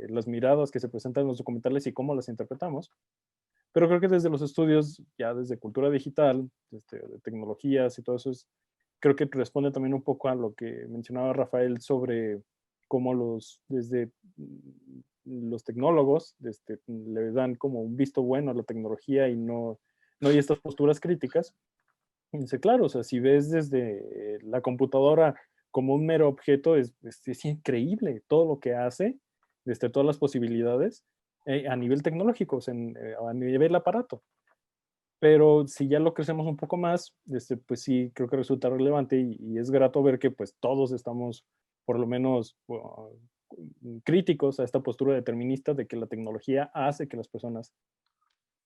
las miradas que se presentan en los documentales y cómo las interpretamos. Pero creo que desde los estudios, ya desde cultura digital, de tecnologías y todo eso, creo que responde también un poco a lo que mencionaba Rafael sobre cómo desde los tecnólogos le dan como un visto bueno a la tecnología y no hay estas posturas críticas. Y dice, claro, o sea, si ves desde la computadora como un mero objeto, es increíble todo lo que hace, todas las posibilidades a nivel tecnológico, o sea, a nivel aparato. Pero si ya lo crecemos un poco más, pues sí, creo que resulta relevante y es grato ver que pues todos estamos por lo menos críticos a esta postura determinista de que la tecnología hace que las personas...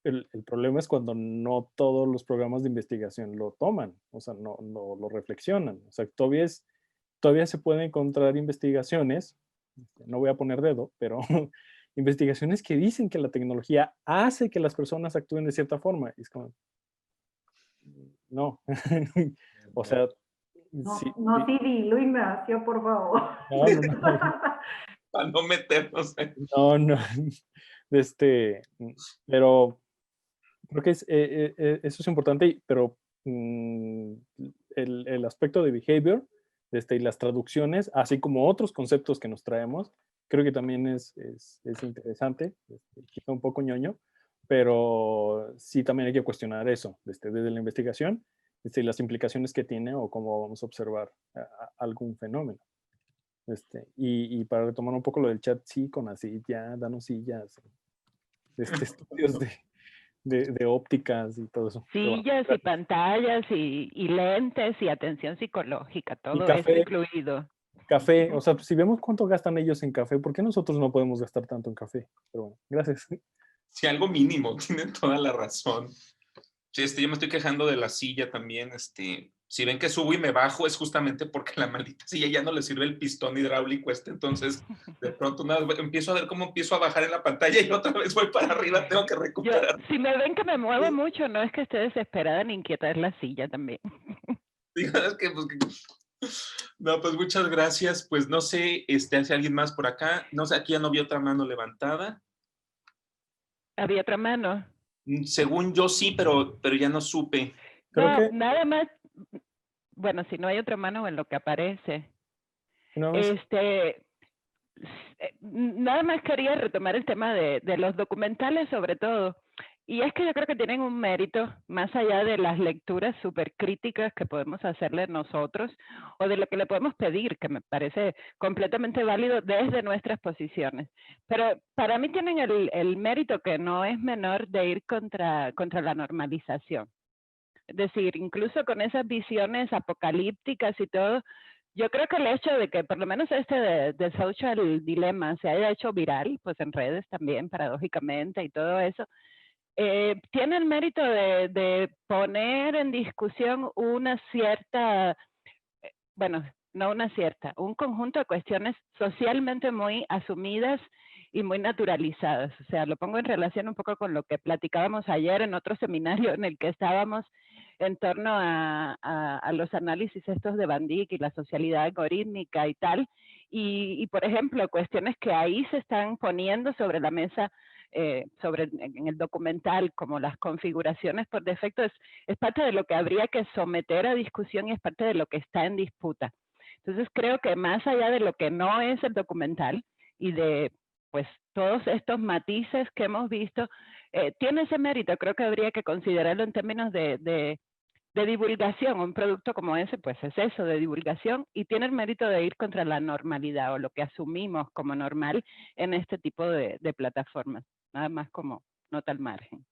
El problema es cuando no todos los programas de investigación lo toman, o sea, no lo reflexionan. O sea, todavía se pueden encontrar investigaciones, no voy a poner dedo, pero investigaciones que dicen que la tecnología hace que las personas actúen de cierta forma. Y es como, no. O sea, No, sí, no divilo, Ignacio, por favor. no. Para no meternos en... No. Pero creo que eso es importante, pero el aspecto de behavior y las traducciones, así como otros conceptos que nos traemos, creo que también es interesante, quizá un poco ñoño, pero sí también hay que cuestionar eso desde la investigación, las implicaciones que tiene o cómo vamos a observar algún fenómeno. Y para retomar un poco lo del chat, sí, con así, ya, danos sillas, estudios de ópticas y todo eso. Sillas y pantallas y lentes y atención psicológica, todo café, eso incluido. Café, o sea, si vemos cuánto gastan ellos en café, ¿por qué nosotros no podemos gastar tanto en café? Pero bueno, gracias. Sí, algo mínimo, tienen toda la razón. Sí, yo me estoy quejando de la silla también, si ven que subo y me bajo es justamente porque la maldita silla ya no le sirve el pistón hidráulico entonces de pronto empiezo a ver cómo empiezo a bajar en la pantalla y otra vez voy para arriba, tengo que recuperar. Si me ven que me muevo mucho, no es que esté desesperada ni inquieta, es la silla también. Digo, es que, no, pues muchas gracias, pues no sé, ¿hace alguien más por acá? No sé, aquí ya no vi otra mano levantada. ¿Había otra mano? Según yo sí, pero ya no supe. No, nada más, bueno, si no hay otra mano en lo que aparece. Una vez- Nada más quería retomar el tema de los documentales sobre todo. Y es que yo creo que tienen un mérito, más allá de las lecturas súper críticas que podemos hacerle nosotros, o de lo que le podemos pedir, que me parece completamente válido desde nuestras posiciones. Pero para mí tienen el mérito, que no es menor, de ir contra la normalización. Es decir, incluso con esas visiones apocalípticas y todo, yo creo que el hecho de que por lo menos de Social Dilemma se haya hecho viral, pues en redes también, paradójicamente, y todo eso, tiene el mérito de poner en discusión una cierta, bueno, no una cierta, un conjunto de cuestiones socialmente muy asumidas y muy naturalizadas. O sea, lo pongo en relación un poco con lo que platicábamos ayer en otro seminario en el que estábamos en torno a los análisis estos de Van Dijk y la socialidad algorítmica y tal. Y, por ejemplo, cuestiones que ahí se están poniendo sobre la mesa, en el documental, como las configuraciones por defecto, es parte de lo que habría que someter a discusión y es parte de lo que está en disputa. Entonces creo que más allá de lo que no es el documental y de pues todos estos matices que hemos visto, tiene ese mérito. Creo que habría que considerarlo en términos de divulgación. Un producto como ese pues es eso, de divulgación, y tiene el mérito de ir contra la normalidad o lo que asumimos como normal en este tipo de plataformas. Nada más como nota al margen.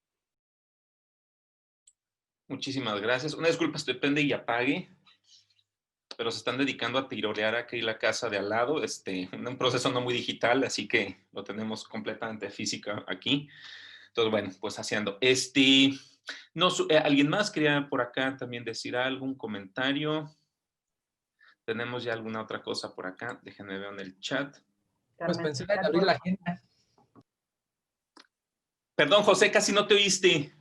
Muchísimas gracias. Una disculpa, estoy prende y apague, pero se están dedicando a tirolear aquí la casa de al lado, un proceso no muy digital, así que lo tenemos completamente física aquí. Entonces, bueno, pues haciendo. No, ¿alguien más quería por acá también decir algún comentario? ¿Tenemos ya alguna otra cosa por acá? Déjenme ver en el chat. Pues pensar en abrir la agenda. Perdón, José, casi no te oíste.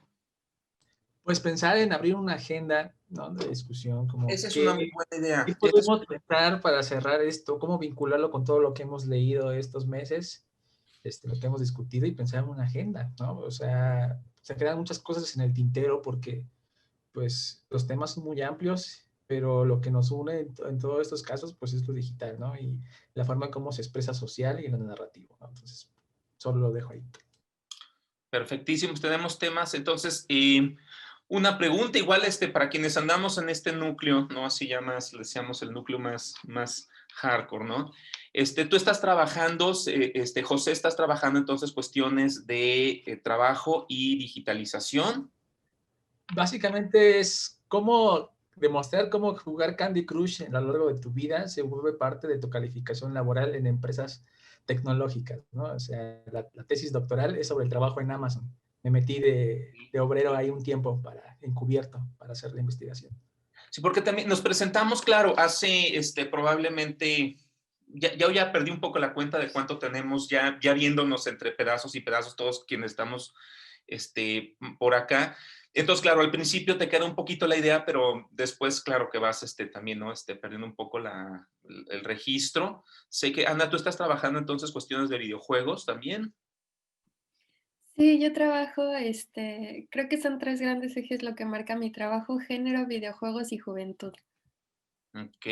Pues pensar en abrir una agenda, ¿no?, de discusión. Como esa es una muy buena idea. ¿Qué podemos pensar para cerrar esto? ¿Cómo vincularlo con todo lo que hemos leído estos meses? Lo que hemos discutido, y pensar en una agenda, ¿no? O sea, se quedan muchas cosas en el tintero porque, pues, los temas son muy amplios, pero lo que nos une en todos estos casos, pues, es lo digital, ¿no? Y la forma en cómo se expresa social y en lo narrativo, ¿no? Entonces, solo lo dejo ahí. Perfectísimos, tenemos temas. Entonces, una pregunta igual para quienes andamos en este núcleo, ¿no? Así ya más, le decíamos el núcleo más hardcore, ¿no? Tú estás trabajando, José, estás trabajando entonces cuestiones de trabajo y digitalización. Básicamente es cómo demostrar cómo jugar Candy Crush a lo largo de tu vida se vuelve parte de tu calificación laboral en empresas tecnológicas, ¿no? O sea, la tesis doctoral es sobre el trabajo en Amazon. Me metí de obrero ahí un tiempo encubierto para hacer la investigación. Sí, porque también nos presentamos, claro, hace probablemente, ya perdí un poco la cuenta de cuánto tenemos ya viéndonos entre pedazos y pedazos todos quienes estamos por acá. Entonces, claro, al principio te queda un poquito la idea, pero después, claro, que vas también, ¿no? Perdiendo un poco el registro. Sé que, Ana, tú estás trabajando entonces cuestiones de videojuegos también. Sí, yo trabajo, creo que son 3 grandes ejes lo que marca mi trabajo: género, videojuegos y juventud. Ok,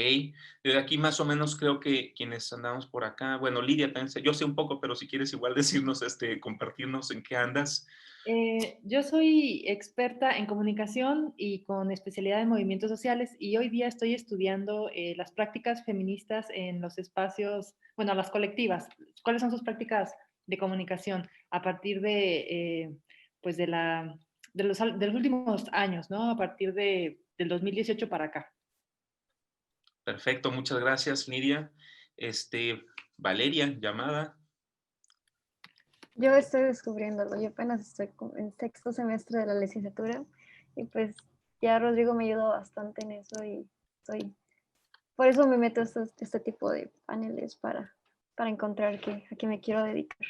de aquí más o menos creo que quienes andamos por acá, bueno, Lidia, yo sé un poco, pero si quieres igual decirnos, compartirnos en qué andas. Yo soy experta en comunicación y con especialidad en movimientos sociales, y hoy día estoy estudiando las prácticas feministas en los espacios, bueno, las colectivas. ¿Cuáles son sus prácticas de comunicación a partir pues de los últimos años, ¿no? A partir del 2018 para acá. Perfecto, muchas gracias, Lidia. Valeria, llamada. Yo estoy descubriéndolo, yo apenas estoy en 6º semestre de la licenciatura, y pues ya Rodrigo me ayudó bastante en eso, y por eso me meto a este tipo de paneles para encontrar a qué me quiero dedicar.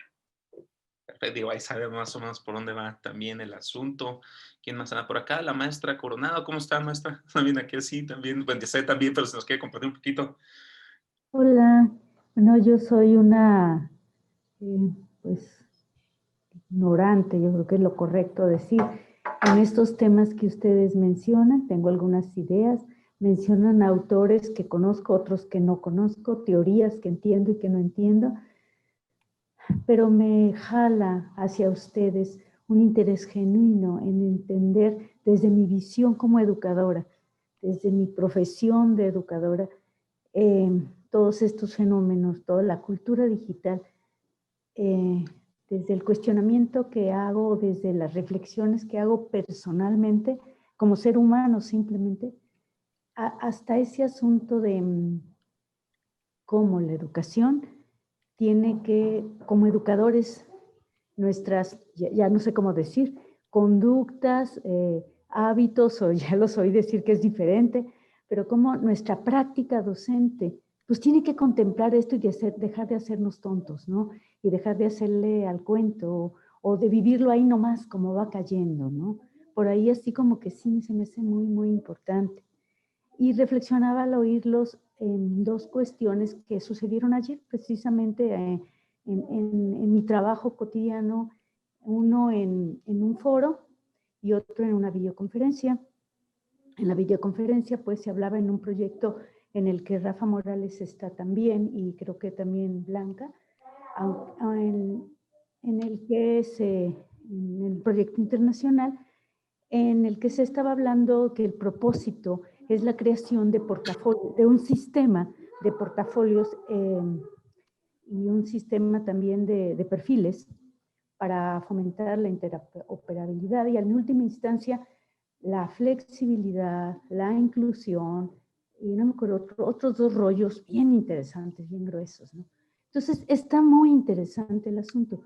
Perfecto, digo, ahí sabe más o menos por dónde va también el asunto. ¿Quién más anda por acá? La maestra Coronado, ¿cómo está, maestra? También aquí así, también, bueno, ya sé también, pero se nos quiere compartir un poquito. Hola, bueno, yo soy una, pues, ignorante, yo creo que es lo correcto decir. En estos temas que ustedes mencionan, tengo algunas ideas, mencionan autores que conozco, otros que no conozco, teorías que entiendo y que no entiendo, pero me jala hacia ustedes un interés genuino en entender desde mi visión como educadora, desde mi profesión de educadora, todos estos fenómenos, toda la cultura digital, desde el cuestionamiento que hago, desde las reflexiones que hago personalmente, como ser humano simplemente, hasta ese asunto de cómo la educación tiene que, como educadores, nuestras, ya no sé cómo decir, conductas, hábitos, o ya los oí decir que es diferente, pero como nuestra práctica docente, pues tiene que contemplar esto y dejar de hacernos tontos, ¿no? Y dejar de hacerle al cuento, o de vivirlo ahí nomás como va cayendo, ¿no? Por ahí así como que sí se me hace muy, muy importante. Y reflexionaba al oírlos en dos cuestiones que sucedieron ayer, precisamente en mi trabajo cotidiano, uno en un foro y otro en una videoconferencia. En la videoconferencia pues se hablaba en un proyecto en el que Rafa Morales está también, y creo que también Blanca, en el que en el proyecto internacional, en el que se estaba hablando que el propósito es la creación de portafolios, de un sistema de portafolios y un sistema también de perfiles para fomentar la interoperabilidad y en última instancia la flexibilidad, la inclusión, y no me acuerdo, otros dos rollos bien interesantes, bien gruesos, ¿no? Entonces está muy interesante el asunto,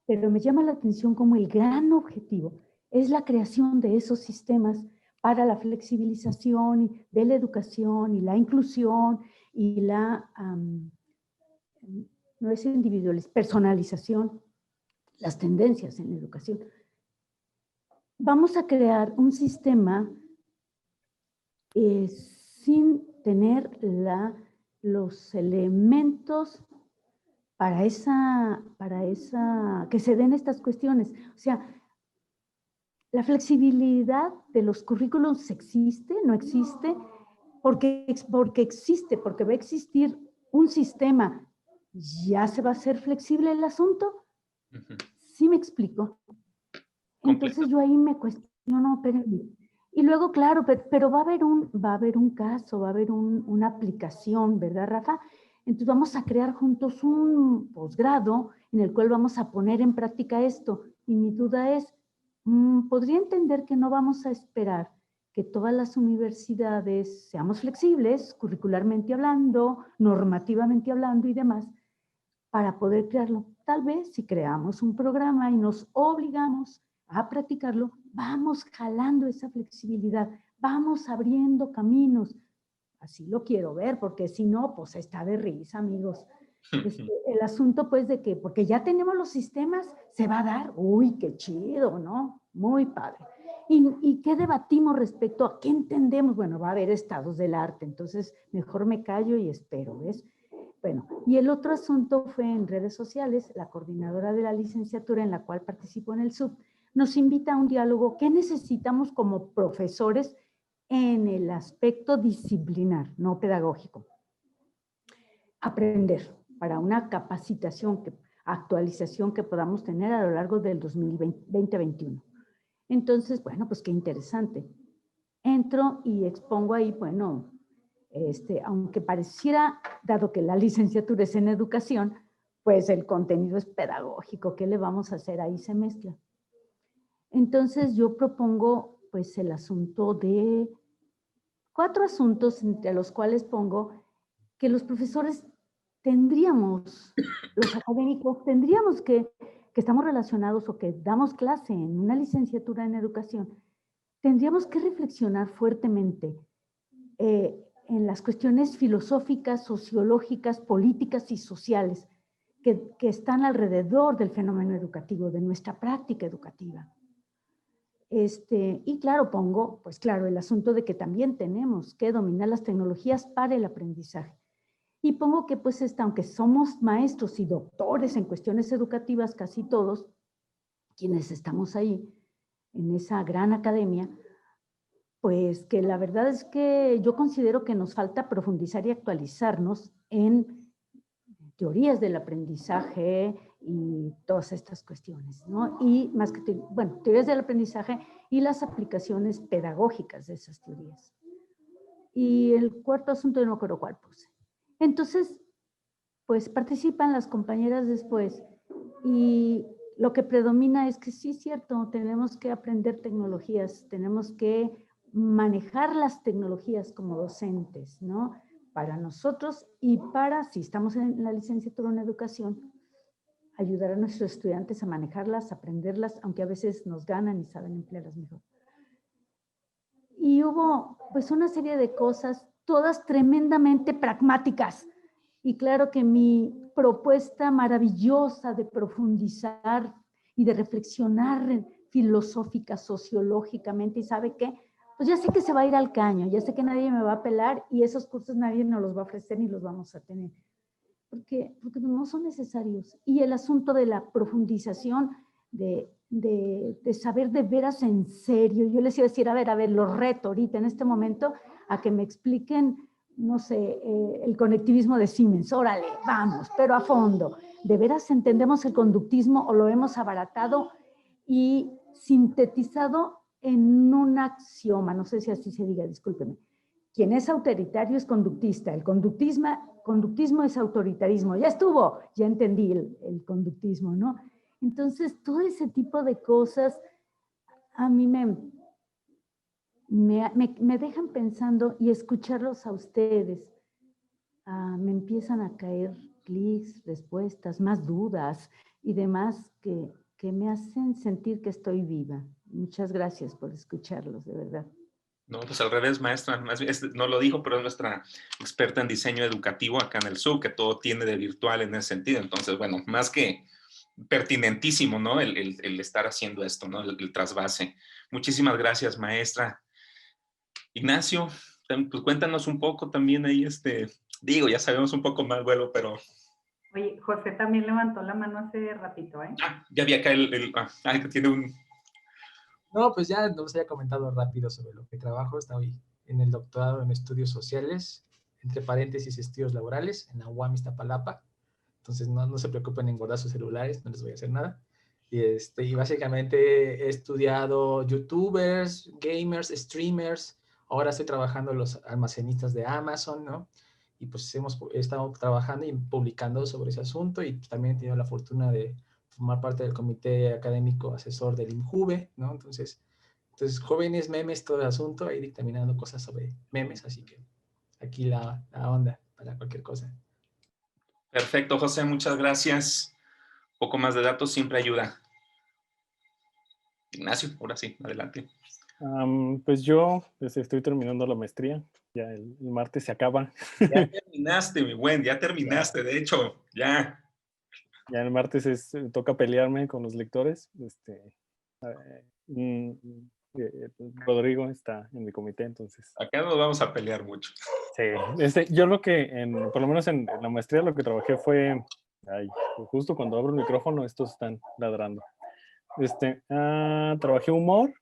pero me llama la atención como el gran objetivo es la creación de esos sistemas para la flexibilización de la educación y la inclusión y la, no es individualización, personalización, las tendencias en la educación. Vamos a crear un sistema sin tener los elementos para que se den estas cuestiones. O sea, la flexibilidad de los currículos existe, no existe, porque existe, porque va a existir un sistema. ¿Ya se va a hacer flexible el asunto? ¿Sí me explico? Entonces yo ahí me cuestiono, pero, y luego, claro, pero va a haber un caso, va a haber una aplicación, ¿verdad, Rafa? Entonces vamos a crear juntos un posgrado en el cual vamos a poner en práctica esto. Y mi duda es, podría entender que no vamos a esperar que todas las universidades seamos flexibles, curricularmente hablando, normativamente hablando y demás, para poder crearlo. Tal vez si creamos un programa y nos obligamos a practicarlo, vamos jalando esa flexibilidad, vamos abriendo caminos. Así lo quiero ver, porque si no, pues está de risa, amigos. El asunto pues de que, porque ya tenemos los sistemas, se va a dar, uy, qué chido, ¿no? Muy padre. ¿Y qué debatimos respecto a qué entendemos? Bueno, va a haber estados del arte, entonces mejor me callo y espero, ¿ves? Bueno, y el otro asunto fue en redes sociales, la coordinadora de la licenciatura en la cual participo en el SUB, nos invita a un diálogo. ¿Qué necesitamos como profesores en el aspecto disciplinar, no pedagógico? Aprender para una capacitación, actualización que podamos tener a lo largo del 2020-2021. Entonces, bueno, pues qué interesante. Entro y expongo ahí, bueno, aunque pareciera, dado que la licenciatura es en educación, pues el contenido es pedagógico. ¿Qué le vamos a hacer? Ahí se mezcla. Entonces yo propongo pues el asunto de 4 asuntos entre los cuales pongo que los profesores tendríamos, los académicos, tendríamos que estamos relacionados o que damos clase en una licenciatura en educación, tendríamos que reflexionar fuertemente en las cuestiones filosóficas, sociológicas, políticas y sociales que están alrededor del fenómeno educativo, de nuestra práctica educativa. Y claro, pongo, pues claro, el asunto de que también tenemos que dominar las tecnologías para el aprendizaje. Y pongo que pues aunque somos maestros y doctores en cuestiones educativas, casi todos, quienes estamos ahí en esa gran academia, pues que la verdad es que yo considero que nos falta profundizar y actualizarnos en teorías del aprendizaje y todas estas cuestiones, ¿no? Y más que, bueno, teorías del aprendizaje y las aplicaciones pedagógicas de esas teorías. Y el cuarto asunto, no me acuerdo cuál puse. Entonces, pues participan las compañeras después y lo que predomina es que sí es cierto, tenemos que aprender tecnologías, tenemos que manejar las tecnologías como docentes, ¿no? Para nosotros y para, si estamos en la licenciatura en educación, ayudar a nuestros estudiantes a manejarlas, a aprenderlas, aunque a veces nos ganan y saben emplearlas mejor. Y hubo pues una serie de cosas, todas tremendamente pragmáticas. Y claro que mi propuesta maravillosa de profundizar y de reflexionar filosófica, sociológicamente, y ¿sabe qué? Pues ya sé que se va a ir al caño, ya sé que nadie me va a pelar y esos cursos nadie nos los va a ofrecer ni los vamos a tener. Porque no son necesarios. Y el asunto de la profundización, de saber de veras en serio, yo les iba a decir, a ver, los reto ahorita en este momento a que me expliquen, no sé, el conectivismo de Siemens, órale, vamos, pero a fondo. ¿De veras entendemos el conductismo o lo hemos abaratado y sintetizado en un axioma? No sé si así se diga, discúlpeme. Quien es autoritario es conductista, el conductismo es autoritarismo. Ya estuvo, ya entendí el conductismo, ¿no? Entonces, todo ese tipo de cosas a mí me dejan pensando y escucharlos a ustedes. Me empiezan a caer clics, respuestas, más dudas y demás que me hacen sentir que estoy viva. Muchas gracias por escucharlos, de verdad. No, pues al revés, maestra, más bien, no lo dijo, pero es nuestra experta en diseño educativo acá en el SUB, que todo tiene de virtual en ese sentido. Entonces, bueno, más que pertinentísimo, ¿no? El estar haciendo esto, ¿no? El trasvase. Muchísimas gracias, maestra. Ignacio, pues cuéntanos un poco también ahí, digo, ya sabemos un poco más, vuelo, pero... Oye, José también levantó la mano hace ratito, ¿eh? Ya vi acá que tiene un... No, pues ya nos había comentado rápido sobre lo que trabajo. Estoy en el doctorado en estudios sociales, entre paréntesis estudios laborales, en la UAM Iztapalapa. Entonces no se preocupen en guardar sus celulares, no les voy a hacer nada. Y básicamente he estudiado youtubers, gamers, streamers. Ahora estoy trabajando en los almacenistas de Amazon, ¿no? Y pues he estado trabajando y publicando sobre ese asunto y pues también he tenido la fortuna de formar parte del comité académico asesor del INJUVE, ¿no? Entonces jóvenes, memes, todo el asunto, ahí dictaminando cosas sobre memes, así que aquí la onda para cualquier cosa. Perfecto, José, muchas gracias. Un poco más de datos siempre ayuda. Ignacio, ahora sí, adelante. Pues yo estoy terminando la maestría, ya el martes se acaba. Ya terminaste, mi buen, ya terminaste, de hecho, ya. Ya el martes toca pelearme con los lectores. Rodrigo está en mi comité, entonces. Acá nos vamos a pelear mucho. Sí, yo lo que, por lo menos en la maestría, lo que trabajé fue, justo cuando abro el micrófono, estos están ladrando. Trabajé humor,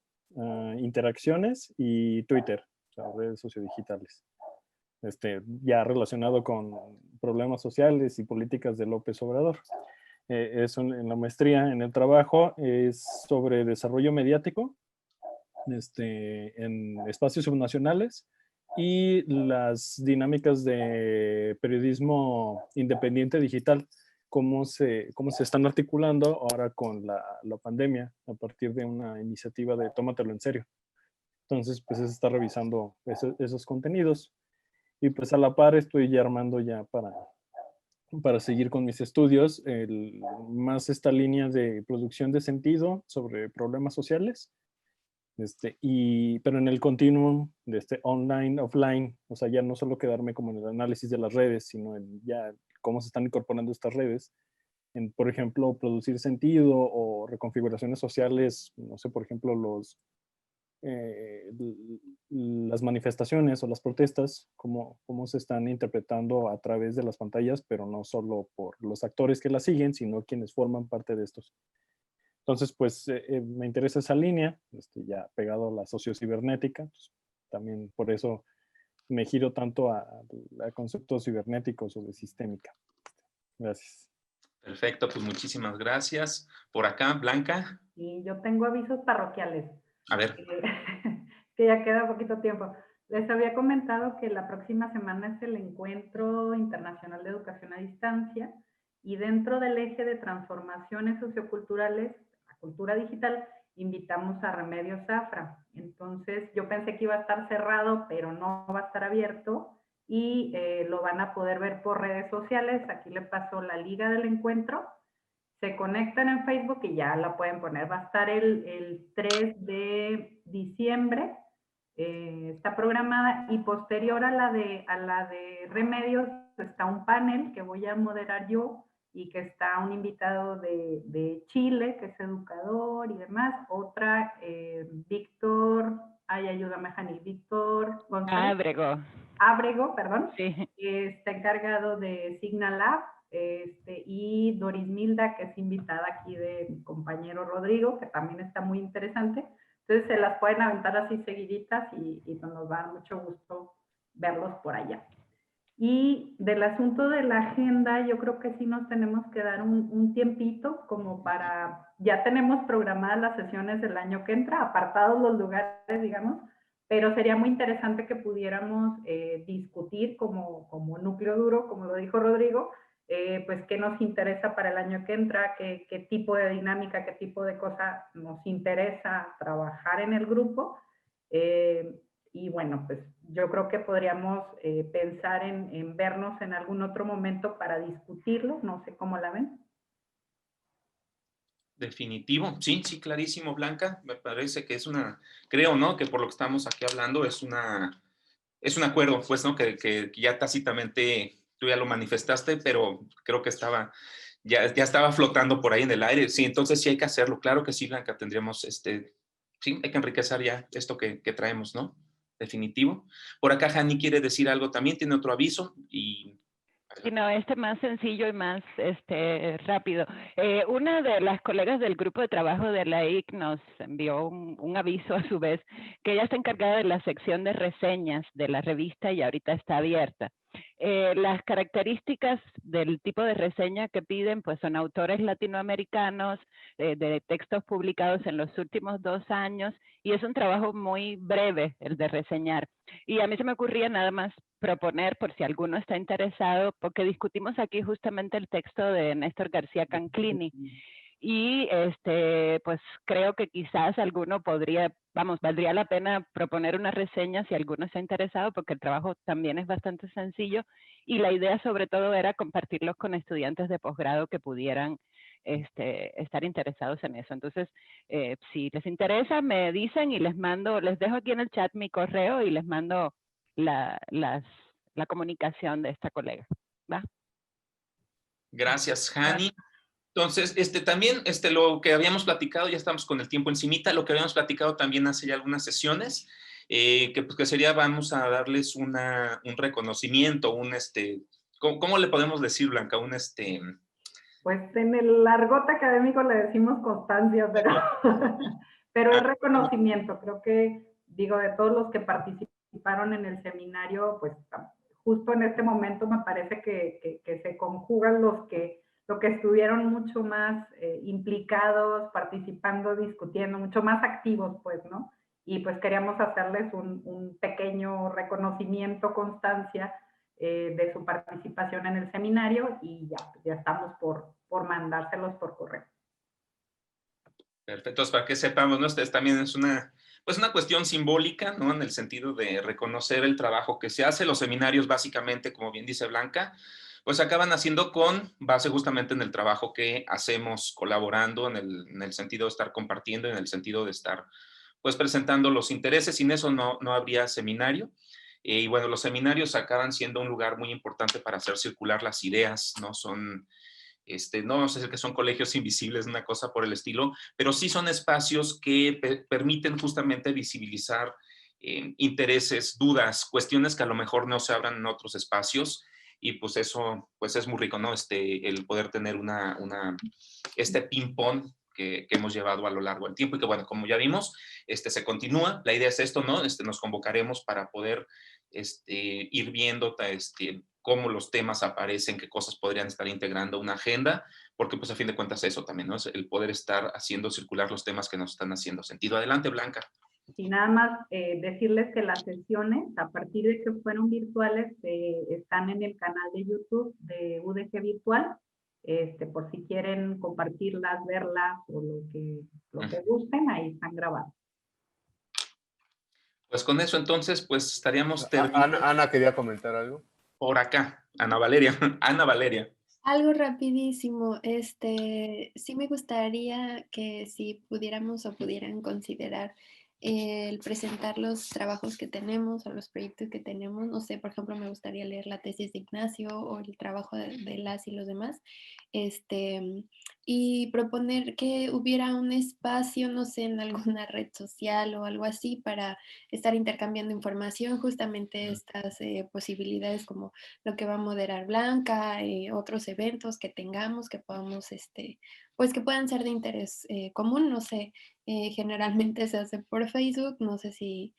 interacciones y Twitter, o sea, redes sociodigitales. Ya relacionado con problemas sociales y políticas de López Obrador. Eso en la maestría. En el trabajo es sobre desarrollo mediático en espacios subnacionales y las dinámicas de periodismo independiente digital, cómo se están articulando ahora con la pandemia a partir de una iniciativa de Tómatelo en serio. Entonces, pues se está revisando esos contenidos y pues a la par estoy ya armando ya para seguir con mis estudios, más esta línea de producción de sentido sobre problemas sociales, pero en el continuum de online, offline, o sea, ya no solo quedarme como en el análisis de las redes, sino en ya cómo se están incorporando estas redes, en, por ejemplo, producir sentido o reconfiguraciones sociales, no sé, por ejemplo, las manifestaciones o las protestas, cómo se están interpretando a través de las pantallas, pero no solo por los actores que las siguen, sino quienes forman parte de estos. Entonces, pues me interesa esa línea, ya pegado a la sociocibernética, pues, también por eso me giro tanto a conceptos cibernéticos o de sistémica. Gracias. Perfecto, pues muchísimas gracias. Por acá, Blanca. Y yo tengo avisos parroquiales. A ver. Que ya queda poquito tiempo. Les había comentado que la próxima semana es el Encuentro Internacional de Educación a Distancia y dentro del eje de transformaciones socioculturales, la cultura digital, invitamos a Remedios Zafra. Entonces, yo pensé que iba a estar cerrado, pero no va a estar abierto y lo van a poder ver por redes sociales. Aquí le paso la liga del encuentro. Se conectan en Facebook y ya la pueden poner. Va a estar el 3 de diciembre. Está programada y posterior a la de Remedios está un panel que voy a moderar yo y que está un invitado de Chile, que es educador y demás. Otra, Víctor, ayúdame, Jani, Víctor González. Ábrego, perdón. Sí. Está encargado de Signal Lab. Y Doris Milda, que es invitada aquí de mi compañero Rodrigo, que también está muy interesante. Entonces se las pueden aventar así seguiditas y nos va a dar mucho gusto verlos por allá. Y del asunto de la agenda, yo creo que sí nos tenemos que dar un tiempito como para, ya tenemos programadas las sesiones del año que entra, apartados los lugares, digamos, pero sería muy interesante que pudiéramos discutir como núcleo duro, como lo dijo Rodrigo, pues qué nos interesa para el año que entra, qué tipo de dinámica, qué tipo de cosa nos interesa trabajar en el grupo. Y bueno, pues yo creo que podríamos pensar en vernos en algún otro momento para discutirlo, no sé cómo la ven. Definitivo, sí, clarísimo, Blanca. Me parece que es creo, ¿no? Que por lo que estamos aquí hablando es un acuerdo, pues, ¿no? Que ya tácitamente tú ya lo manifestaste, pero creo que ya estaba flotando por ahí en el aire. Sí, entonces sí hay que hacerlo. Claro que sí, Blanca, tendríamos, sí, hay que enriquecer ya esto que traemos, ¿no? Definitivo. Por acá, Jani quiere decir algo también, tiene otro aviso y... Sí, no, más sencillo y más rápido. Una de las colegas del grupo de trabajo de la IC nos envió un aviso a su vez, que ella está encargada de la sección de reseñas de la revista y ahorita está abierta. Las características del tipo de reseña que piden pues son autores latinoamericanos de textos publicados en los últimos 2 años y es un trabajo muy breve el de reseñar. Y a mí se me ocurría nada más proponer, por si alguno está interesado, porque discutimos aquí justamente el texto de Néstor García Canclini. Y pues creo que quizás alguno valdría la pena proponer una reseña si alguno está interesado, porque el trabajo también es bastante sencillo y la idea sobre todo era compartirlos con estudiantes de posgrado que pudieran estar interesados en eso. Entonces, si les interesa, me dicen y les dejo aquí en el chat mi correo y les mando la comunicación de esta colega. ¿Va? Gracias, Jani. Entonces, también lo que habíamos platicado, ya estamos con el tiempo encimita, lo que habíamos platicado también hace ya algunas sesiones, que sería, vamos a darles un reconocimiento, ¿cómo le podemos decir, Blanca? Pues en el argot académico le decimos constancia, pero es reconocimiento. Creo que, de todos los que participaron en el seminario, pues justo en este momento me parece que se conjugan lo que estuvieron mucho más implicados, participando, discutiendo, mucho más activos, pues, ¿no? Y pues queríamos hacerles un pequeño reconocimiento, constancia de su participación en el seminario y ya estamos por mandárselos por correo. Perfecto, para que sepamos, ¿no? También es una cuestión simbólica, ¿no? En el sentido de reconocer el trabajo que se hace. Los seminarios, básicamente, como bien dice Blanca, pues acaban haciendo con base justamente en el trabajo que hacemos colaborando, en el sentido de estar compartiendo, en el sentido de estar pues presentando los intereses. Sin eso no habría seminario. Y bueno, los seminarios acaban siendo un lugar muy importante para hacer circular las ideas, ¿no? No sé si son colegios invisibles, una cosa por el estilo, pero sí son espacios que permiten justamente visibilizar intereses, dudas, cuestiones que a lo mejor no se abran en otros espacios. Y pues eso pues es muy rico, ¿no? El poder tener este ping-pong que hemos llevado a lo largo del tiempo y que, bueno, como ya vimos, se continúa. La idea es esto, ¿no? Nos convocaremos para poder ir viendo cómo los temas aparecen, qué cosas podrían estar integrando una agenda, porque pues a fin de cuentas eso también, ¿no? Es el poder estar haciendo circular los temas que nos están haciendo sentido. Adelante, Blanca. Y nada más decirles que las sesiones, a partir de que fueron virtuales, están en el canal de YouTube de UDG Virtual, por si quieren compartirlas, verlas o lo que gusten, ahí están grabadas. Pues con eso entonces, pues estaríamos Ana quería comentar algo. Por acá, Ana Valeria. Ana Valeria. Algo rapidísimo, sí me gustaría que si pudiéramos o pudieran considerar el presentar los trabajos que tenemos o los proyectos que tenemos. No sé, por ejemplo, me gustaría leer la tesis de Ignacio o el trabajo de las y los demás, y proponer que hubiera un espacio, no sé, en alguna red social o algo así para estar intercambiando información, justamente estas posibilidades como lo que va a moderar Blanca, otros eventos que tengamos, que podamos, pues que puedan ser de interés común, no sé, generalmente se hace por Facebook, no sé si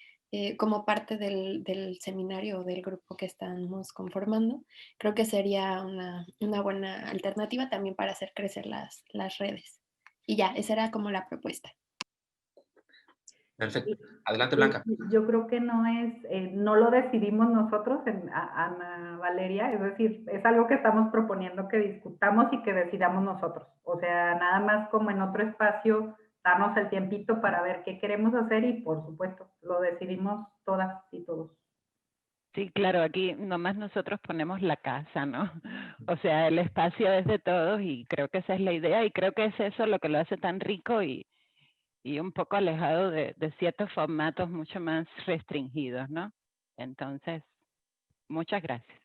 como parte del seminario o del grupo que estamos conformando, creo que sería una buena alternativa también para hacer crecer las redes. Y ya, esa era como la propuesta. Perfecto. Adelante, Blanca. Yo creo que no lo decidimos nosotros, Ana Valeria, es decir, es algo que estamos proponiendo que discutamos y que decidamos nosotros. O sea, nada más como en otro espacio, darnos el tiempito para ver qué queremos hacer y, por supuesto, lo decidimos todas y todos. Sí, claro, aquí nomás nosotros ponemos la casa, ¿no? O sea, el espacio es de todos y creo que esa es la idea y creo que es eso lo que lo hace tan rico y un poco alejado de ciertos formatos mucho más restringidos, ¿no? Entonces, muchas gracias.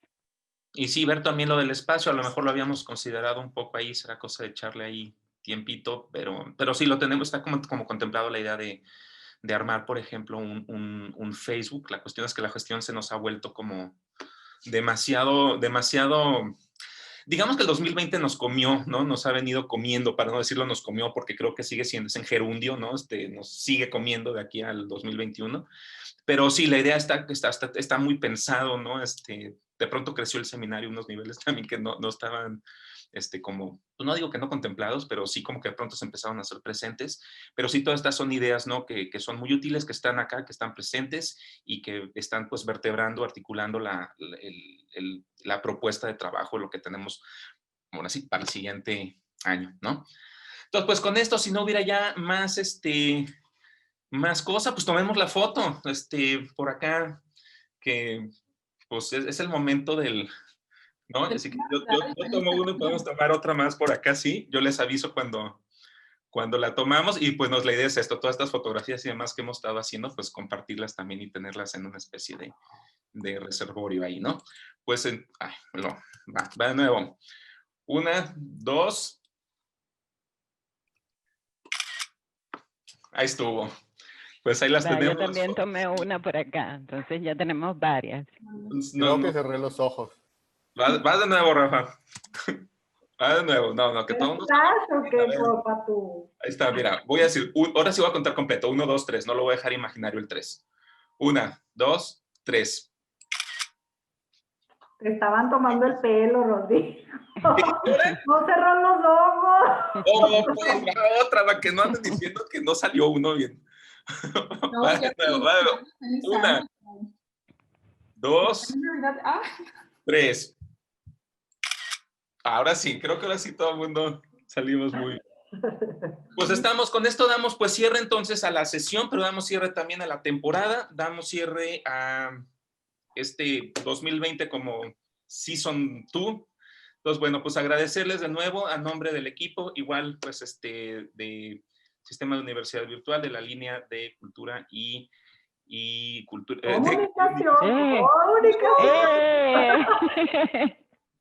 Y sí, ver también lo del espacio, a lo mejor lo habíamos considerado un poco ahí, será cosa de echarle ahí tiempito, pero sí lo tenemos, está como contemplado la idea de armar, por ejemplo, un Facebook. La cuestión es que la gestión se nos ha vuelto como demasiado, digamos que el 2020 nos comió, ¿no? Nos ha venido comiendo, para no decirlo nos comió, porque creo que sigue siendo, es en gerundio, ¿no? Nos sigue comiendo de aquí al 2021. Pero sí, la idea está muy pensado, ¿no? De pronto creció el seminario unos niveles también que no estaban, como, pues no digo que no contemplados, pero sí como que de pronto se empezaron a hacer presentes. Pero sí, todas estas son ideas, ¿no? Que son muy útiles, que están acá, que están presentes y que están pues vertebrando, articulando la propuesta de trabajo, lo que tenemos, bueno, así, para el siguiente año, ¿no? Entonces, pues con esto, si no hubiera ya más cosas, pues tomemos la foto, por acá, que pues es el momento del, ¿no? Así que yo tomo uno y podemos tomar otra más por acá, sí. Yo les aviso cuando la tomamos y pues la idea es esto, todas estas fotografías y demás que hemos estado haciendo, pues compartirlas también y tenerlas en una especie de reservorio ahí, ¿no? Pues, va de nuevo. 1, 2. Ahí estuvo. Pues ahí las tenemos. Yo también tomé una por acá, entonces ya tenemos varias. Creo que cerré los ojos. Vas de nuevo, Rafa. Va de nuevo. No, que todo. ¿Estás o qué cosa tú? Ahí está, mira. Voy a decir, ahora sí voy a contar completo. 1, 2, 3. No lo voy a dejar imaginario el 3. 1, 2, 3. Te estaban tomando el pelo, Rodrigo. No cerró los ojos. Oh, pues la otra, que no anden diciendo que no salió uno bien. No, va de nuevo. 1, 2, 3. Ahora sí, creo que ahora sí todo el mundo salimos muy... Pues estamos, con esto damos pues cierre entonces a la sesión, pero damos cierre también a la temporada, damos cierre a 2020 como Season 2. Entonces, bueno, pues agradecerles de nuevo a nombre del equipo, igual pues de Sistema de Universidad Virtual, de la línea de Cultura y Cultura... ¡Comunicación!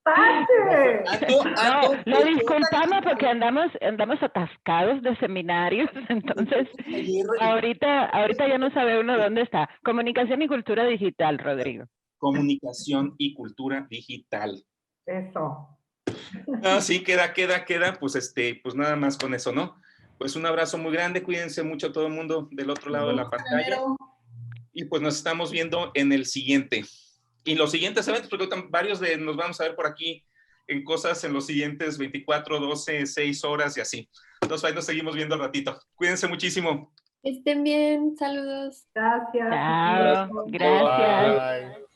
No, lo disculpamos porque andamos atascados de seminarios, entonces ahorita ya no sabe uno dónde está. Comunicación y Cultura Digital, Rodrigo. Comunicación y Cultura Digital. Eso. No, sí, queda, pues pues nada más con eso, ¿no? Pues un abrazo muy grande, cuídense mucho todo el mundo del otro lado de la pantalla. Y pues nos estamos viendo en el siguiente. Y los siguientes eventos, porque varios nos vamos a ver por aquí en cosas en los siguientes 24, 12, 6 horas y así. Entonces ahí nos seguimos viendo al ratito. Cuídense muchísimo. Estén bien, saludos. Gracias. Chao, gracias. Bye.